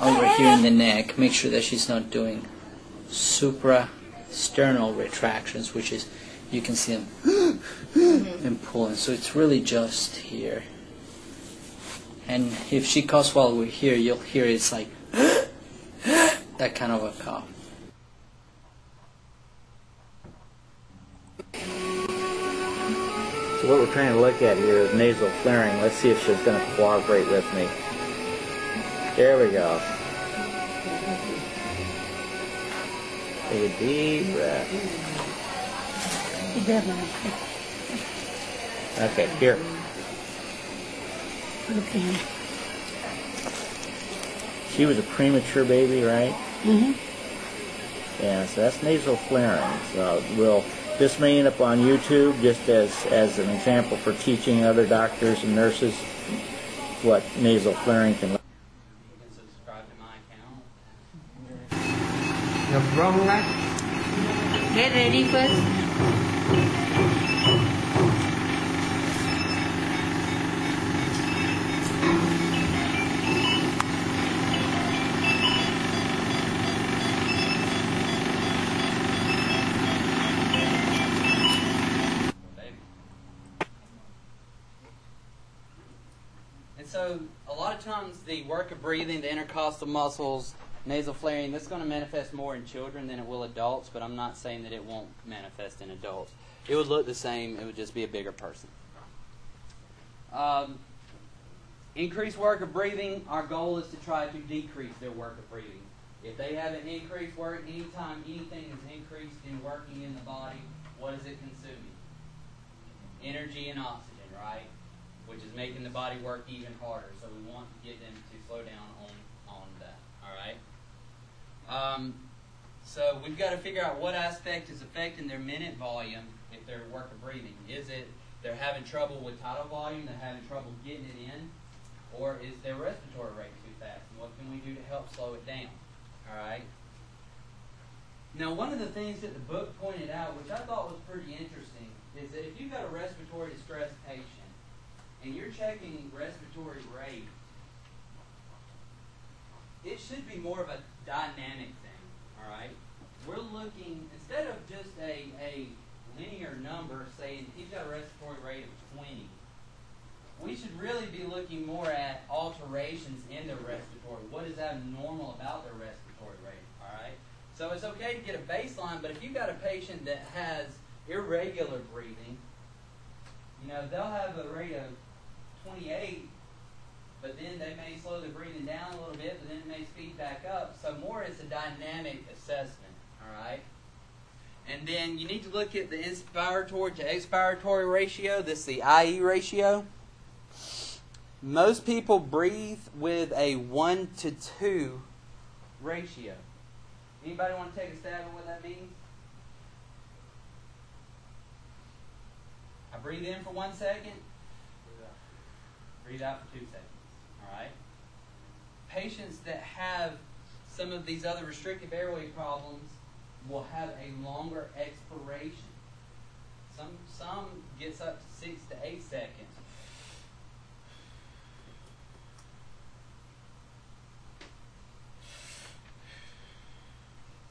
over here in the neck. Make sure that she's not doing suprasternal retractions, which is, you can see them and pulling. So it's really just here. And if she coughs while we're here, you'll hear it's like that kind of a cough. So what we're trying to look at here is nasal flaring. Let's see if she's going to cooperate with me. There we go. Take a deep breath. Okay, here. Okay. She was a premature baby, right? Mm-hmm. Yeah, so that's nasal flaring. So this may end up on YouTube just as an example for teaching other doctors and nurses what nasal flaring can look like. You can subscribe to my account. What's wrong with that? Get ready first. So a lot of times the work of breathing, the intercostal muscles, nasal flaring, that's going to manifest more in children than it will adults, but I'm not saying that it won't manifest in adults. It would look the same, it would just be a bigger person. Increased work of breathing, our goal is to try to decrease their work of breathing. If they have an increased work, anytime anything is increased in working in the body, what is it consuming? Energy and oxygen, right? Which is making the body work even harder. So we want to get them to slow down on that. All right. So we've got to figure out what aspect is affecting their minute volume if they're work of breathing. Is it they're having trouble with tidal volume, they're having trouble getting it in, or is their respiratory rate too fast? And what can we do to help slow it down? All right. Now, one of the things that the book pointed out, which I thought was pretty interesting, is that if you've got a respiratory distress patient and you're checking respiratory rate, it should be more of a dynamic thing, all right? We're looking, instead of just a linear number saying he's got a respiratory rate of 20, we should really be looking more at alterations in their respiratory. What is abnormal about their respiratory rate, all right? So it's okay to get a baseline, but if you've got a patient that has irregular breathing, you know, they'll have a rate of 28, but then they may slow the breathing down a little bit, but then it may speed back up. So more it's a dynamic assessment, all right? And then you need to look at the inspiratory to expiratory ratio. This is the IE ratio. Most people breathe with a 1:2 ratio. Anybody want to take a stab at what that means? I breathe in for 1 second. Breathe out for 2 seconds. All right. Patients that have some of these other restrictive airway problems will have a longer expiration. Some gets up to 6 to 8 seconds.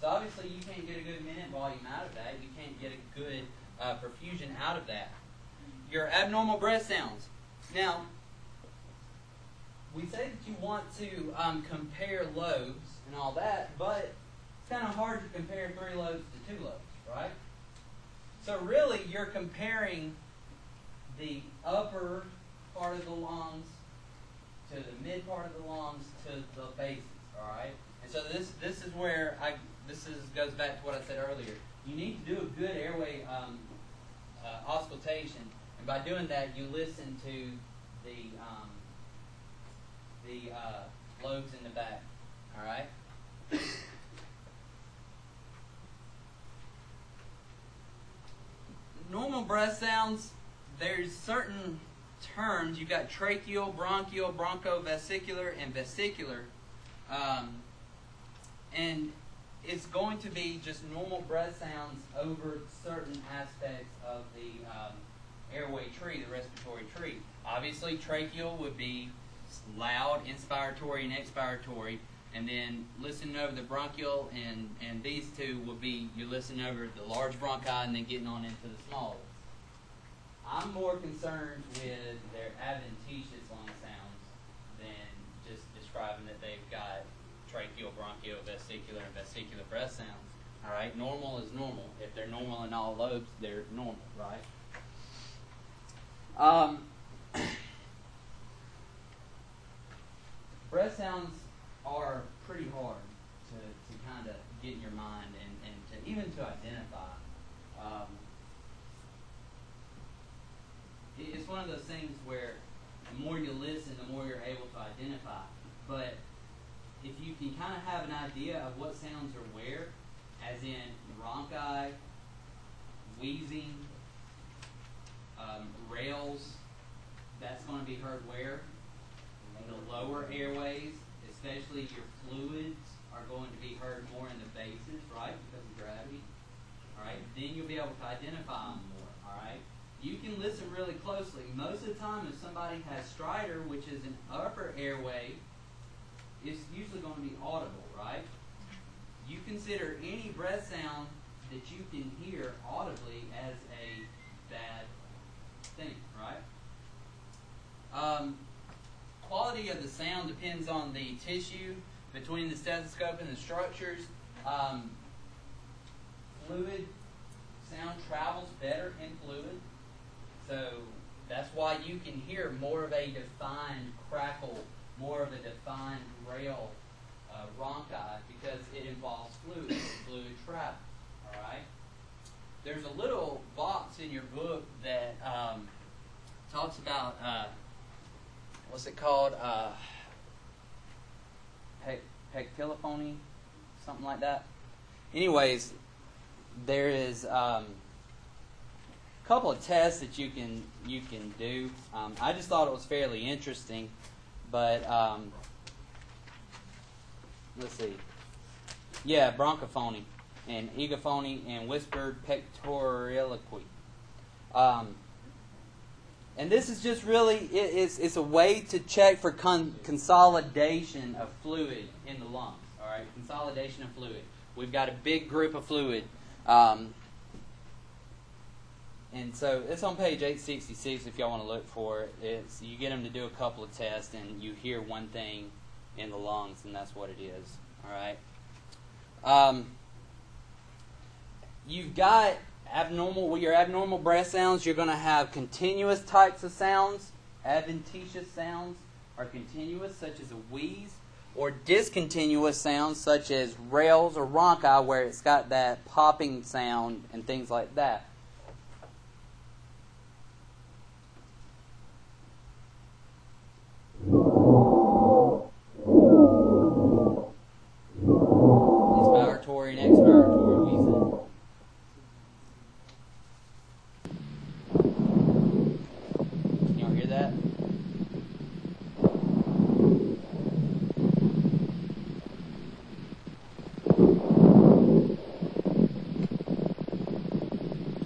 So obviously you can't get a good minute volume out of that. You can't get a good perfusion out of that. Your abnormal breath sounds. Now, we say that you want to compare lobes and all that, but it's kind of hard to compare 3 lobes to 2 lobes, right? So really, you're comparing the upper part of the lungs to the mid part of the lungs to the bases. All right. And so this is where goes back to what I said earlier. You need to do a good airway auscultation, and by doing that, you listen to the lobes in the back. All right. Normal breath sounds. There's certain terms. You've got tracheal, bronchial, bronchovesicular, and vesicular, and it's going to be just normal breath sounds over certain aspects of the airway tree, the respiratory tree. Obviously, tracheal would be loud, inspiratory, and expiratory, and then listening over the bronchial, and these two would be you listening over the large bronchi and then getting on into the small ones. I'm more concerned with their adventitious lung sounds than just describing that they've got tracheal, bronchial, vesicular, and vesicular breath sounds. All right, normal is normal. If they're normal in all lobes, they're normal, right? Breath sounds are pretty hard to kind of get in your mind and to even to identify. It's one of those things where the more you listen, the more you're able to identify. But if you can kind of have an idea of what sounds are where, as in bronchi, wheezing, rails, that's going to be heard where? The lower airways, especially your fluids, are going to be heard more in the bases, right, because of gravity. All right, then you'll be able to identify them more. All right, you can listen really closely. Most of the time, if somebody has stridor, which is an upper airway, it's usually going to be audible, right? You consider any breath sound that you can hear audibly as a bad thing, right? Quality of the sound depends on the tissue between the stethoscope and the structures. Fluid sound travels better in fluid, so that's why you can hear more of a defined crackle, more of a defined rail bronchi, because it involves fluid travel. All right. There's a little box in your book that talks about what's it called? Pectiliphony, something like that. Anyways, there is a couple of tests that you can do. I just thought it was fairly interesting, but let's see. Yeah, bronchophony and egophony and whispered pectoriloquy. And this is just really, it's a way to check for consolidation of fluid in the lungs. All right, consolidation of fluid. We've got a big group of fluid. And so it's on page 866 if y'all want to look for it. You get them to do a couple of tests and you hear one thing in the lungs, and that's what it is. All right. You've got your abnormal breath sounds. You're going to have continuous types of sounds. Adventitious sounds are continuous, such as a wheeze, or discontinuous sounds, such as rails or bronchi, where it's got that popping sound and things like that. Inspiratory and expiratory wheezing. Can y'all hear that?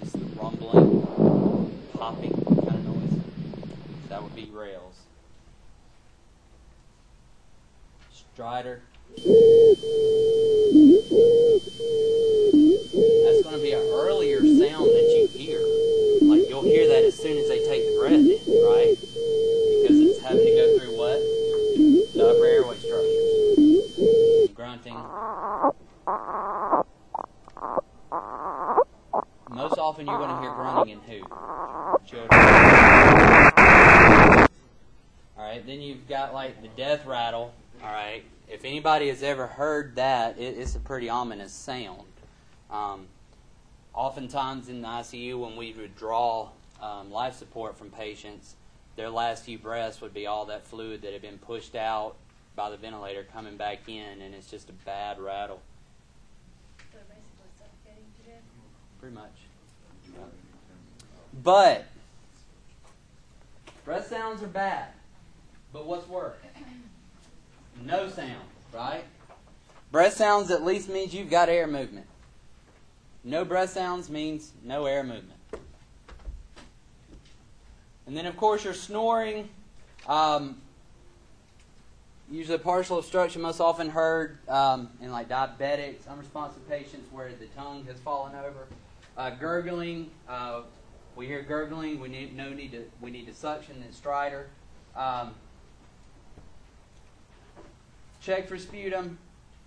Just the rumbling, popping kind of noise. That would be rails. Stridor. That's going to be an earlier sound that you hear. Like you'll hear that as soon as they take the breath in, right? Because it's having to go through what? The upper airway structures. Grunting. Most often you're going to hear grunting in who? Children. Alright, right, then you've got like the death rattle. All right, if anybody has ever heard that, it's a pretty ominous sound. Oftentimes in the ICU, when we would draw life support from patients, their last few breaths would be all that fluid that had been pushed out by the ventilator coming back in, and it's just a bad rattle. So basically suffocating to death? Pretty much. Yeah. But breath sounds are bad. But what's worse? No sound, right? Breath sounds at least means you've got air movement. No breath sounds means no air movement. And then, of course, you're snoring. Usually partial obstruction, most often heard in like diabetics, unresponsive patients where the tongue has fallen over. Gurgling, we hear gurgling. We need to suction and stridor. Check for sputum.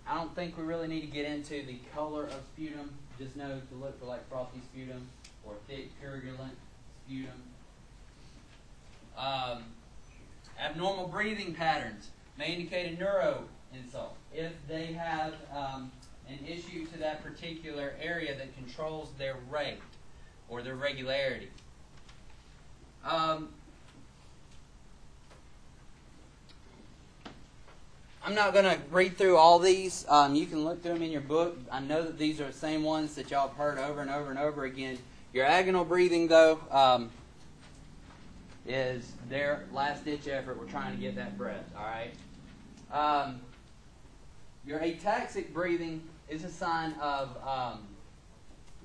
I don't think we really need to get into the color of sputum. Just know to look for like frothy sputum or thick, purulent sputum. Abnormal breathing patterns may indicate a neuro insult. If they have an issue to that particular area that controls their rate or their regularity. I'm not going to read through all these. You can look through them in your book. I know that these are the same ones that y'all have heard over and over and over again. Your agonal breathing, though, is their last-ditch effort. We're trying to get that breath, all right? Your ataxic breathing is a sign of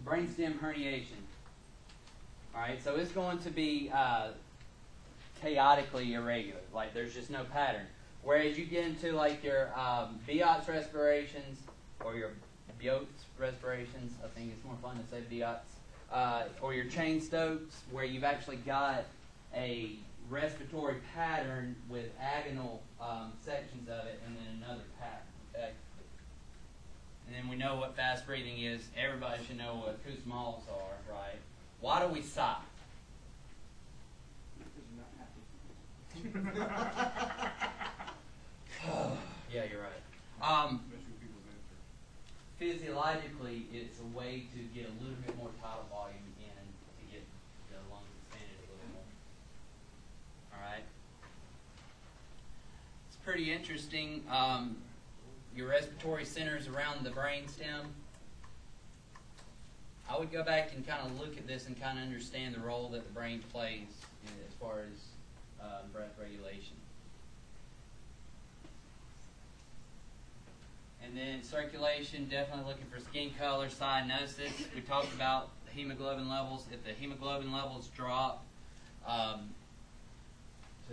brainstem herniation. All right, so it's going to be chaotically irregular. Like there's just no pattern. Whereas you get into like your Biot's respirations or your Biot's respirations, I think it's more fun to say Biot's, or your chain Stokes, where you've actually got a respiratory pattern with agonal sections of it, and then another pattern. Okay? And then we know what fast breathing is. Everybody should know what Kussmaul's are, right? Why do we sigh? Yeah, you're right. Physiologically, it's a way to get a little bit more tidal volume in to get the lungs expanded a little more. All right. It's pretty interesting. Your respiratory centers around the brainstem. I would go back and kind of look at this and kind of understand the role that the brain plays as far as breath regulation. And then circulation, definitely looking for skin color, cyanosis. We talked about hemoglobin levels. If the hemoglobin levels drop to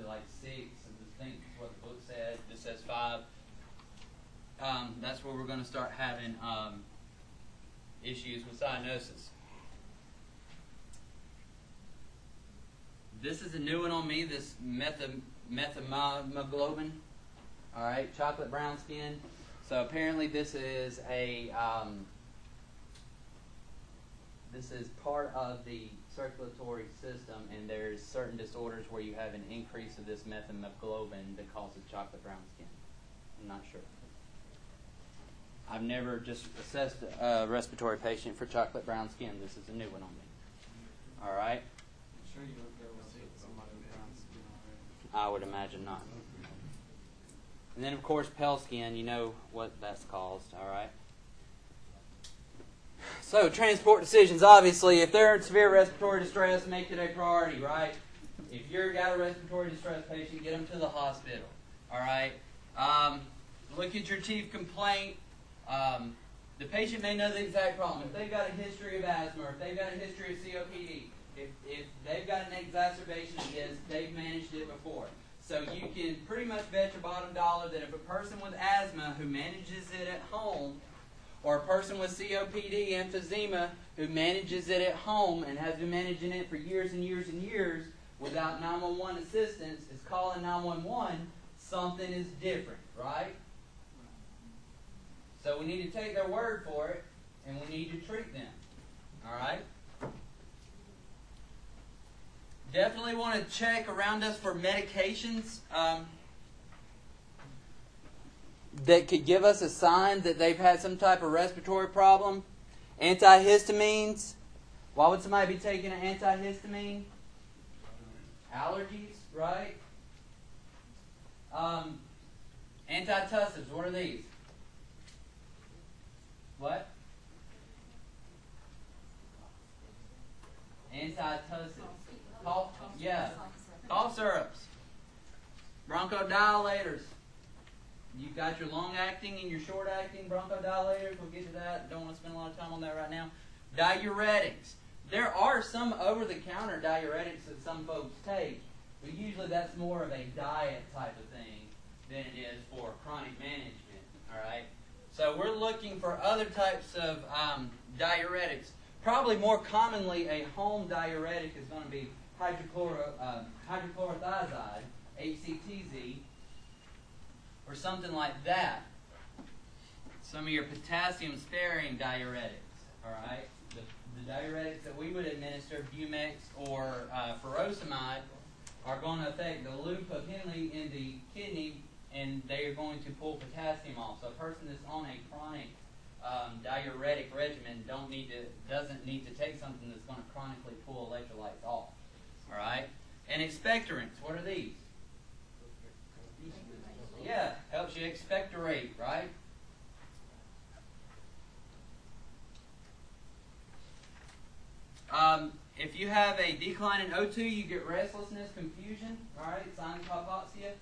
like 6, I think is what the book said. This says 5. That's where we're going to start having issues with cyanosis. This is a new one on me, this methemoglobin. All right, chocolate brown skin. So apparently this is a this is part of the circulatory system, and there's certain disorders where you have an increase of this methemoglobin that causes chocolate brown skin. I'm not sure. I've never just assessed a respiratory patient for chocolate brown skin. This is a new one on me. All right? I'm sure you don't go with somebody with brown skin already. I would imagine not. And then, of course, pale skin, you know what that's caused, all right? So, transport decisions, obviously, if they're in severe respiratory distress, make it a priority, right? If you've got a respiratory distress patient, get them to the hospital, all right? Look at your chief complaint. The patient may know the exact problem. If they've got a history of asthma, or if they've got a history of COPD, if they've got an exacerbation of this, they've managed it before. So you can pretty much bet your bottom dollar that if a person with asthma who manages it at home, or a person with COPD, emphysema, who manages it at home and has been managing it for years and years and years without 911 assistance, is calling 911, something is different, right? So we need to take their word for it, and we need to treat them. All right? Definitely want to check around us for medications that could give us a sign that they've had some type of respiratory problem. Antihistamines. Why would somebody be taking an antihistamine? Allergies, right? Antitussives. What are these? What? Antitussives. Cough, yeah. Cough syrups. Bronchodilators. You've got your long-acting and your short-acting bronchodilators. We'll get to that. Don't want to spend a lot of time on that right now. Diuretics. There are some over-the-counter diuretics that some folks take, but usually that's more of a diet type of thing than it is for chronic management. All right. So we're looking for other types of diuretics. Probably more commonly, a home diuretic is going to be hydrochlorothiazide, HCTZ, or something like that. Some of your potassium-sparing diuretics, all right? The diuretics that we would administer, Bumex or furosemide, are going to affect the loop of Henle in the kidney, and they are going to pull potassium off. So a person that's on a chronic diuretic regimen doesn't need to take something that's going to chronically pull electrolytes off. All right? And expectorants, what are these? Yeah, helps you expectorate, right? If you have a decline in O2, you get restlessness, confusion, all right, signs of hypoxia.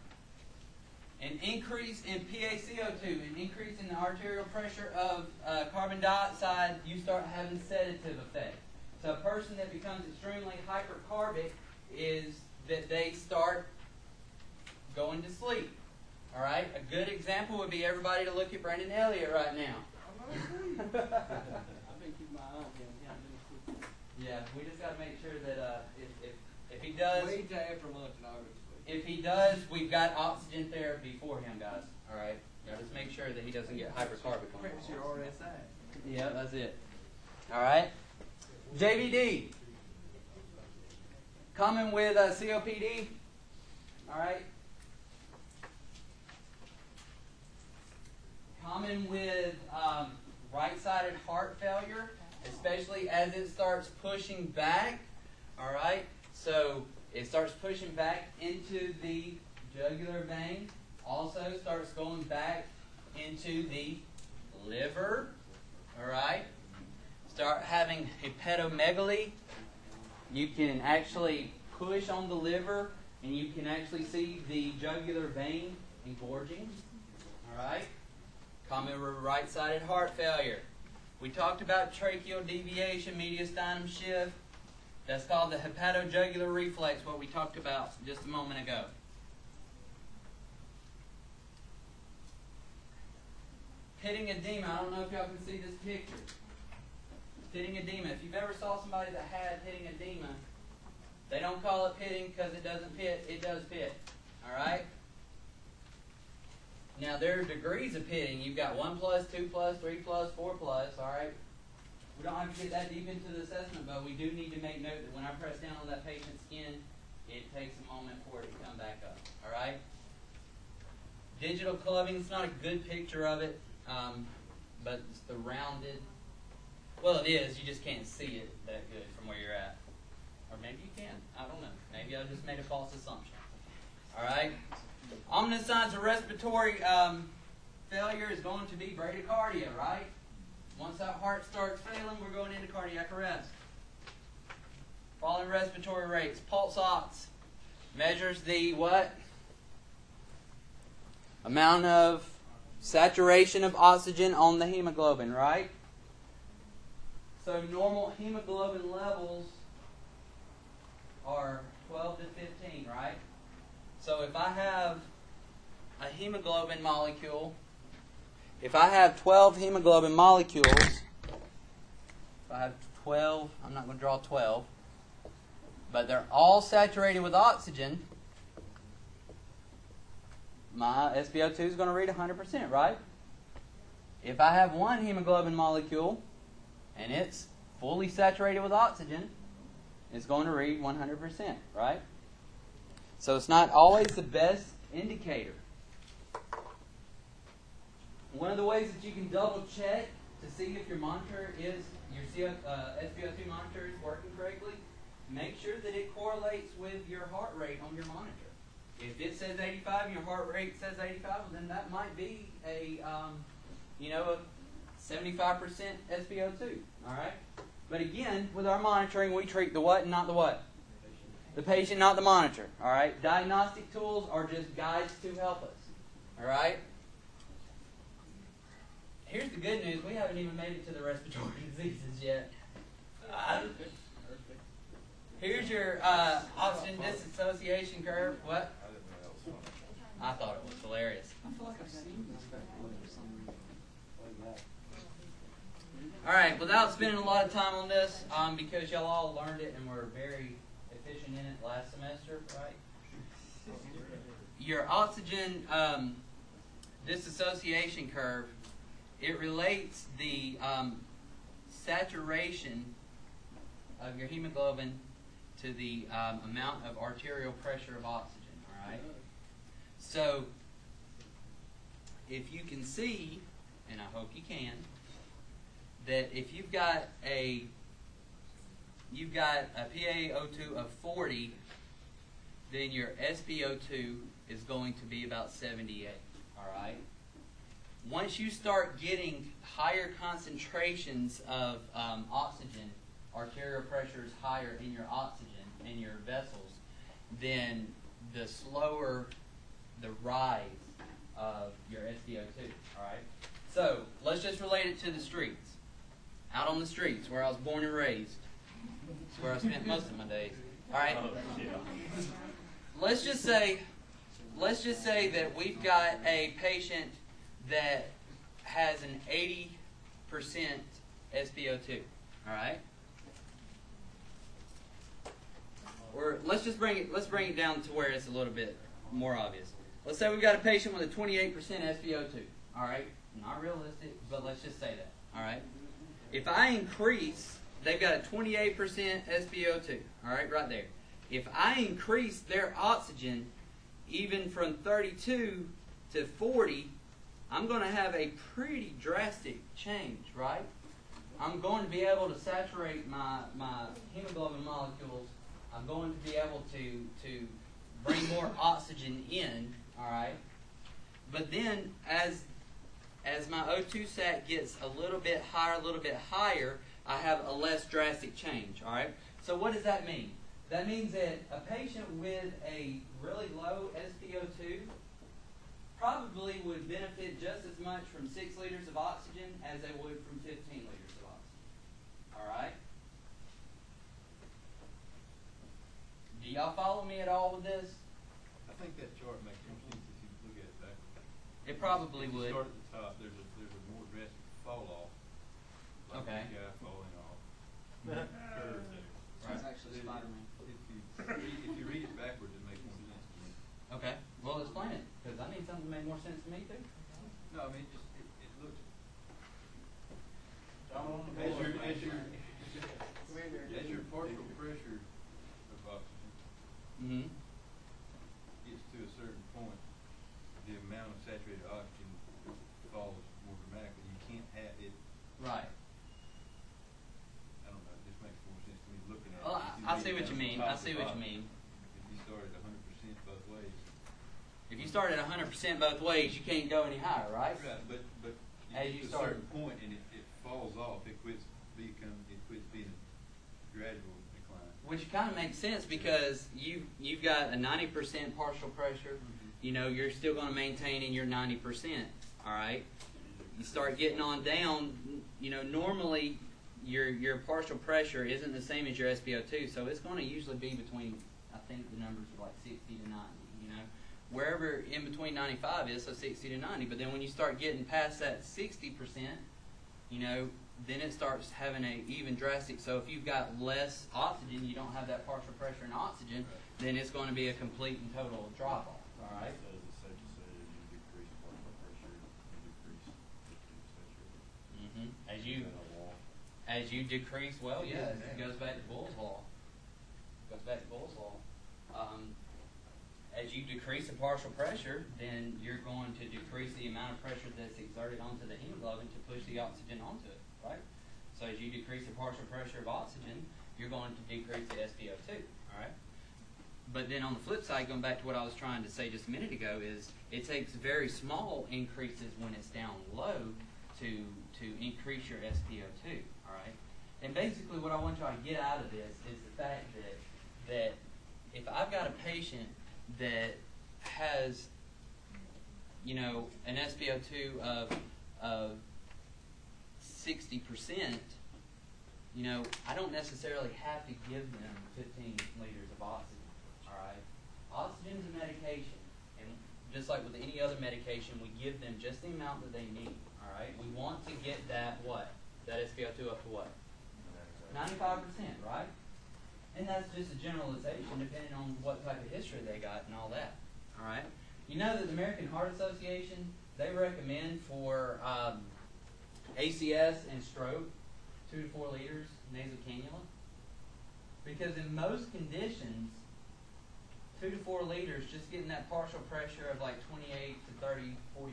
An increase in PaCO2, an increase in the arterial pressure of carbon dioxide, you start having sedative effect. So a person that becomes extremely hypercarbic is that they start going to sleep. All right? A good example would be everybody to look at Brandon Elliott right now. I've been keeping my eye on him. Yeah, we just got to make sure that if he does... Wait till after lunch and I'll go to sleep. If he does, we've got oxygen therapy for him, guys. All right? Now just make sure that he doesn't get hypercarbic on Press your RSI. Yeah, that's it. All right? JVD. Common with COPD. All right? Common with right-sided heart failure, especially as it starts pushing back. All right? So it starts pushing back into the jugular vein. Also starts going back into the liver. All right? Start having hepatomegaly. You can actually push on the liver, and you can actually see the jugular vein engorging. All right? Common with right-sided heart failure. We talked about tracheal deviation, mediastinum shift. That's called the hepatojugular reflex, what we talked about just a moment ago. Pitting edema. I don't know if y'all can see this picture. Pitting edema. If you've ever saw somebody that had pitting edema, they don't call it pitting because it doesn't pit. It does pit. All right? Now, there are degrees of pitting. You've got 1+, 2+, 3+, 4+, all right? We don't have to get that deep into the assessment, but we do need to make note that when I press down on that patient's skin, it takes a moment for it to come back up, all right? Digital clubbing, it's not a good picture of it, but it's the rounded, well, it is, you just can't see it that good from where you're at. Or maybe you can, I don't know. Maybe I just made a false assumption. All right? Ominous signs of respiratory failure is going to be bradycardia, right? Once that heart starts failing, we're going into cardiac arrest. Falling respiratory rates. Pulse ox measures the what? Amount of saturation of oxygen on the hemoglobin, right? So normal hemoglobin levels are 12 to 15, right? So if I have a hemoglobin molecule, if I have 12 hemoglobin molecules, if I have 12, I'm not going to draw 12, but they're all saturated with oxygen, my SpO2 is going to read 100%, right? If I have one hemoglobin molecule, and it's fully saturated with oxygen, It's going to read 100%, right? So it's not always the best indicator. One of the ways that you can double check to see if your monitor is, your SpO2 monitor is working correctly, make sure that it correlates with your heart rate on your monitor. If it says 85 and your heart rate says 85, well, then that might be a 75% SpO2. All right. But again, with our monitoring, we treat the what and not the what. The patient, not the monitor. All right. Diagnostic tools are just guides to help us. All right. Here's the good news: we haven't even made it to the respiratory diseases yet. Here's your oxygen disassociation curve. What? I thought it was hilarious. I feel like I've seen this before for some reason. All right, without spending a lot of time on this, because y'all all learned it and were very efficient in it last semester, right? Your oxygen disassociation curve, it relates the saturation of your hemoglobin to the amount of arterial pressure of oxygen, all right? So, if you can see, and I hope you can, that if you've got a PaO2 of 40, then your SpO2 is going to be about 78, all right? Once you start getting higher concentrations of oxygen, arterial pressure is higher in your oxygen, in your vessels, then the slower the rise of your SpO2, all right? So, let's just relate it to the streets. Out on the streets, where I was born and raised. It's where I spent most of my days. All right? Let's just say that we've got a patient that has an 80% SpO2, all right? Or let's bring it down to where it's a little bit more obvious. Let's say we've got a patient with a 28% SpO2, all right? Not realistic, but let's just say that, all right? If I increase, they've got a 28% SpO2, all right, right there. If I increase their oxygen even from 32 to 40, I'm going to have a pretty drastic change, right? I'm going to be able to saturate my hemoglobin molecules. I'm going to be able to bring more oxygen in, all right? But then as my O2 sat gets a little bit higher, I have a less drastic change, all right? So what does that mean? That means that a patient with a really low SpO2 probably would benefit just as much from 6 liters of oxygen as they would from 15 liters of oxygen, all right? Do y'all follow me at all with this? I think that chart makes more sense if you look at it backwards. It probably if you would. Start at the top. There's a more drastic fall off. Like Okay. this guy falling off. Curve there. It's actually Spider-Man. If you read it backwards, it makes more sense to me. Okay. Well, explain it, because I need something to make more sense to me too. No, I mean it looks Commander. as your partial pressure of oxygen Mm-hmm. gets to a certain point, the amount of saturated oxygen falls more dramatically. You can't have it. Right. I don't know. It just makes more sense to me looking at Well, it. If I read see it what down you from mean. top I to see what you bottom, mean. If you start at 100% both ways. If you start at 100% both ways, you can't go any higher, right? Right, but As you you get to a start- certain point and it falls off. It quits being a gradual decline. Which kind of makes sense because you've got a 90% partial pressure. You know, you're still going to maintain in your 90%. All right. You start getting on down. You know, normally your partial pressure isn't the same as your SpO2, so it's going to usually be between, I think the numbers are like 60 to 90. You know, wherever in between 95 is, so 60 to 90. But then when you start getting past that 60%, you know, then it starts having a even drastic. So if you've got less oxygen, you don't have that partial pressure in oxygen, then it's going to be a complete and total drop off. All right. So is it safe to say that you decrease partial pressure, you decrease the saturated? Mm-hmm. Is that a law? As you decrease, well, yeah, it goes back to Boyle's law. affect Boyle's law. As you decrease the partial pressure, then you're going to decrease the amount of pressure that's exerted onto the hemoglobin to push the oxygen onto it, right? So as you decrease the partial pressure of oxygen, you're going to decrease the SpO2, all right? But then on the flip side, going back to what I was trying to say just a minute ago, is it takes very small increases when it's down low to increase your SpO2, all right? And basically what I want y'all to get out of this is the fact that if I've got a patient that has, you know, an SpO2 of 60%, you know, I don't necessarily have to give them 15 liters of oxygen, all right? Oxygen's a medication, and just like with any other medication, we give them just the amount that they need, all right? We want to get that, what? That SpO2 up to what? 95%, right? And that's just a generalization depending on what type of history they got and all that, all right? You know that the American Heart Association, they recommend for ACS and stroke 2 to 4 liters nasal cannula, because in most conditions 2 to 4 liters, just getting that partial pressure of like 28 to 30, 40%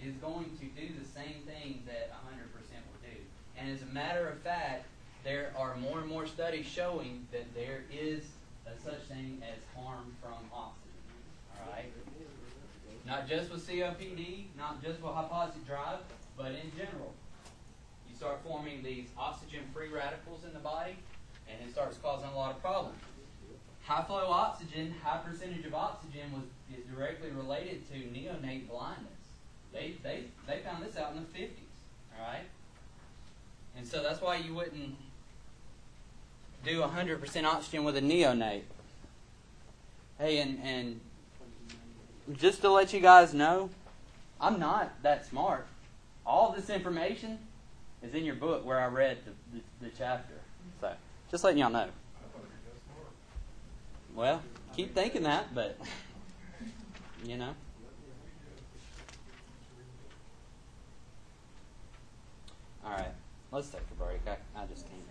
is going to do the same thing that 100% will do. And as a matter of fact, there are more and more studies showing that there is a such thing as harm from oxygen, all right? Not just with COPD, not just with hypoxic drive, but in general. You start forming these oxygen-free radicals in the body, and it starts causing a lot of problems. High-flow oxygen, high percentage of oxygen is directly related to neonate blindness. They found this out in the 50s, all right? And so that's why you wouldn't do 100% oxygen with a neonate. Hey, and just to let you guys know, I'm not that smart. All this information is in your book where I read the chapter. So, just letting y'all know. Well, keep thinking that, but, you know. All right, let's take a break. I just can't.